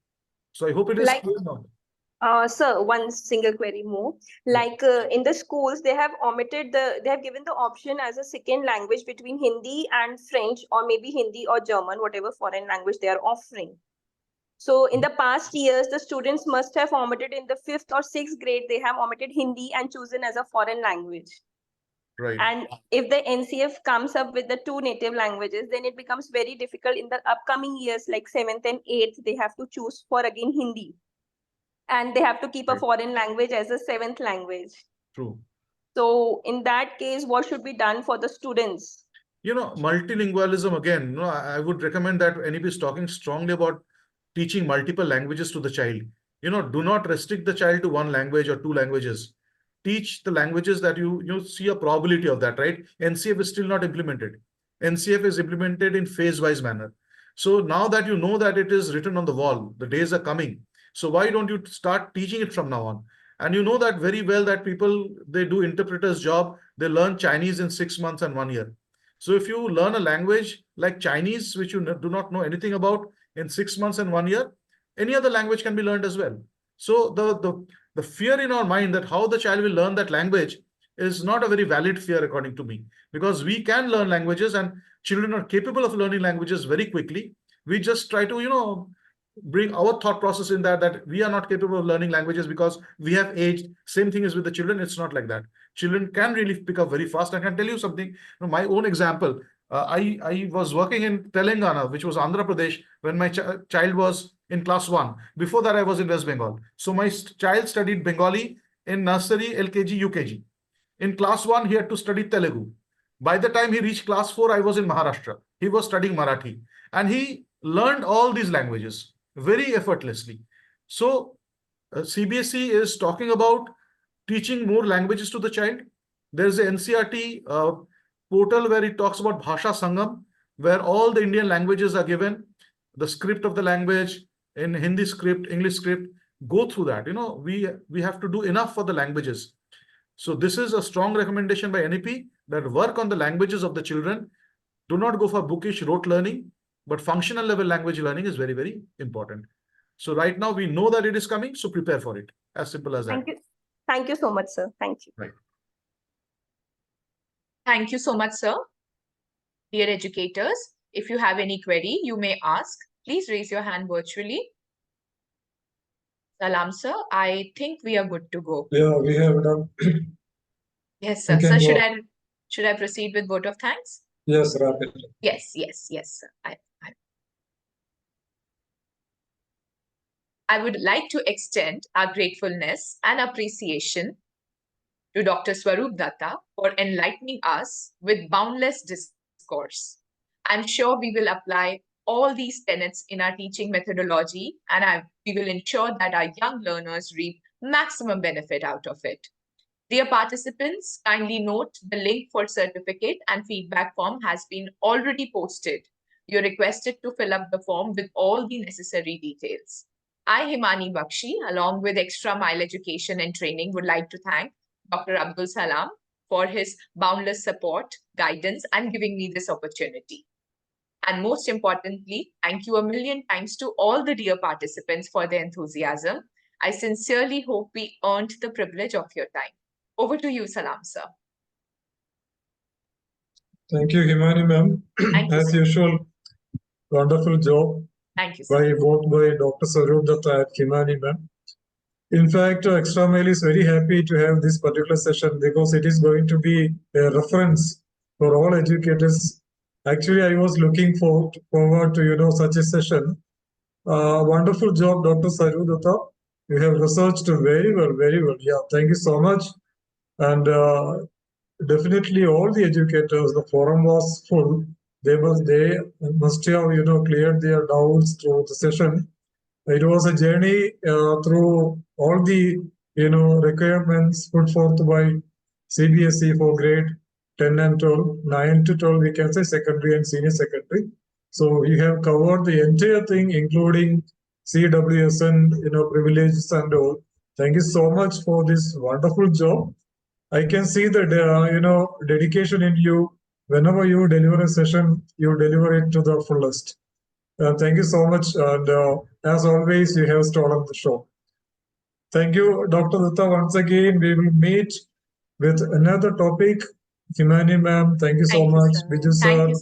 So I hope it is clear now. Sir, one single query more. Like in the schools, they have given the option as a second language between Hindi and French, or maybe Hindi or German, whatever foreign language they are offering. So in the past years, the students must have omitted in the 5th or 6th grade, they have omitted Hindi and chosen as a foreign language. Right. And if the NCF comes up with the 2 native languages, then it becomes very difficult in the upcoming years, like 7th and 8th, they have to choose for again Hindi. And they have to keep a foreign language as a 7th language. True. So in that case, what should be done for the students? Multilingualism, again, I would recommend that NEP is talking strongly about teaching multiple languages to the child. Do not restrict the child to 1 language or 2 languages. Teach the languages that you see a probability of that, right? NCF is still not implemented. NCF is implemented in phase-wise manner. So now that you know that it is written on the wall, the days are coming. So why don't you start teaching it from now on? And you know that very well that people, they do interpreter's job. They learn Chinese in 6 months and 1 year. So if you learn a language like Chinese, which you do not know anything about in 6 months and 1 year, any other language can be learned as well. So the fear in our mind that how the child will learn that language is not a very valid fear, according to me, because we can learn languages and children are capable of learning languages very quickly. We just try to, bring our thought process in that we are not capable of learning languages because we have aged. Same thing is with the children. It's not like that. Children can really pick up very fast. I can tell you something, my own example. I was working in Telangana, which was Andhra Pradesh, when my child was in class 1. Before that, I was in West Bengal. So my child studied Bengali in nursery, LKG, UKG. In class 1, he had to study Telugu. By the time he reached class 4, I was in Maharashtra. He was studying Marathi. And he learned all these languages very effortlessly. So CBSE is talking about teaching more languages to the child. There's an NCERT portal where it talks about Bhasha Sangam, where all the Indian languages are given, the script of the language in Hindi script, English script. Go through that. We have to do enough for the languages. So this is a strong recommendation by NEP, that work on the languages of the children. Do not go for bookish rote learning, but functional level language learning is very, very important. So right now we know that it is coming, so prepare for it. As simple as that. Thank you. Thank you so much, sir. Thank you. Right. Thank you so much, sir. Dear educators, if you have any query, you may ask. Please raise your hand virtually. Salam, sir. I think we are good to go. Yeah, we have done. Yes, sir. You can Sir, go. should I proceed with vote of thanks? Yes, rapidly. Yes, sir. I would like to extend our gratefulness and appreciation to Dr. Swarup Dutta for enlightening us with boundless discourse. I'm sure we will apply all these tenets in our teaching methodology, and we will ensure that our young learners reap maximum benefit out of it. Dear participants, kindly note the link for certificate and feedback form has been already posted. You're requested to fill up the form with all the necessary details. I, Himani Bakshi, along with Extra Mile Education and Training, would like to thank Dr. Abdul Salam for his boundless support, guidance, and giving me this opportunity. And most importantly, thank you a million times to all the dear participants for their enthusiasm. I sincerely hope we earned the privilege of your time. Over to you, Salam, sir. Thank you, Himani ma'am. As usual, wonderful job. Thank you, sir. By Dr. Swarup Dutta and Himani ma'am. In fact, Extra Mile is very happy to have this particular session because it is going to be a reference for all educators. Actually, I was looking forward to such a session. Wonderful job, Dr. Swarup Dutta. You have researched very well, very well. Yeah, thank you so much. And definitely all the educators, the forum was full. They must have cleared their doubts through the session. It was a journey through all the requirements put forth by CBSE for grade 10 and 12, 9 to 12, we can say secondary and senior secondary. So you have covered the entire thing, including CWSN, privileges and all. Thank you so much for this wonderful job. I can see that dedication in you. Whenever you deliver a session, you deliver it to the fullest. Thank you so much, and as always, you have stolen the show. Thank you, Dr. Dutta. Once again, we will meet with another topic. Himani ma'am, thank you so much. Biju sir,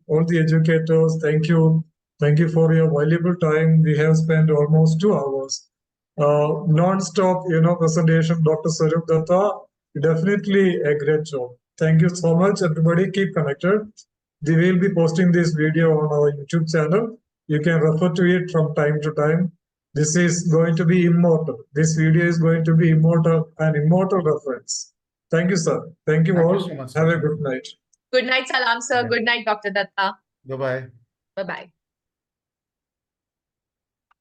all the educators, thank you. Thank you for your valuable time. We have spent almost 2 hours. Non-stop, presentation, Dr. Swarup Dutta. Definitely a great job. Thank you so much, everybody. Keep connected. We will be posting this video on our YouTube channel. You can refer to it from time to time. This is going to be immortal. This video is going to be immortal, an immortal reference. Thank you, sir. Thank you all. So much, Have a good night. Good night, Salam, sir. Good night, Dr. Dutta. Bye-bye. Bye-bye.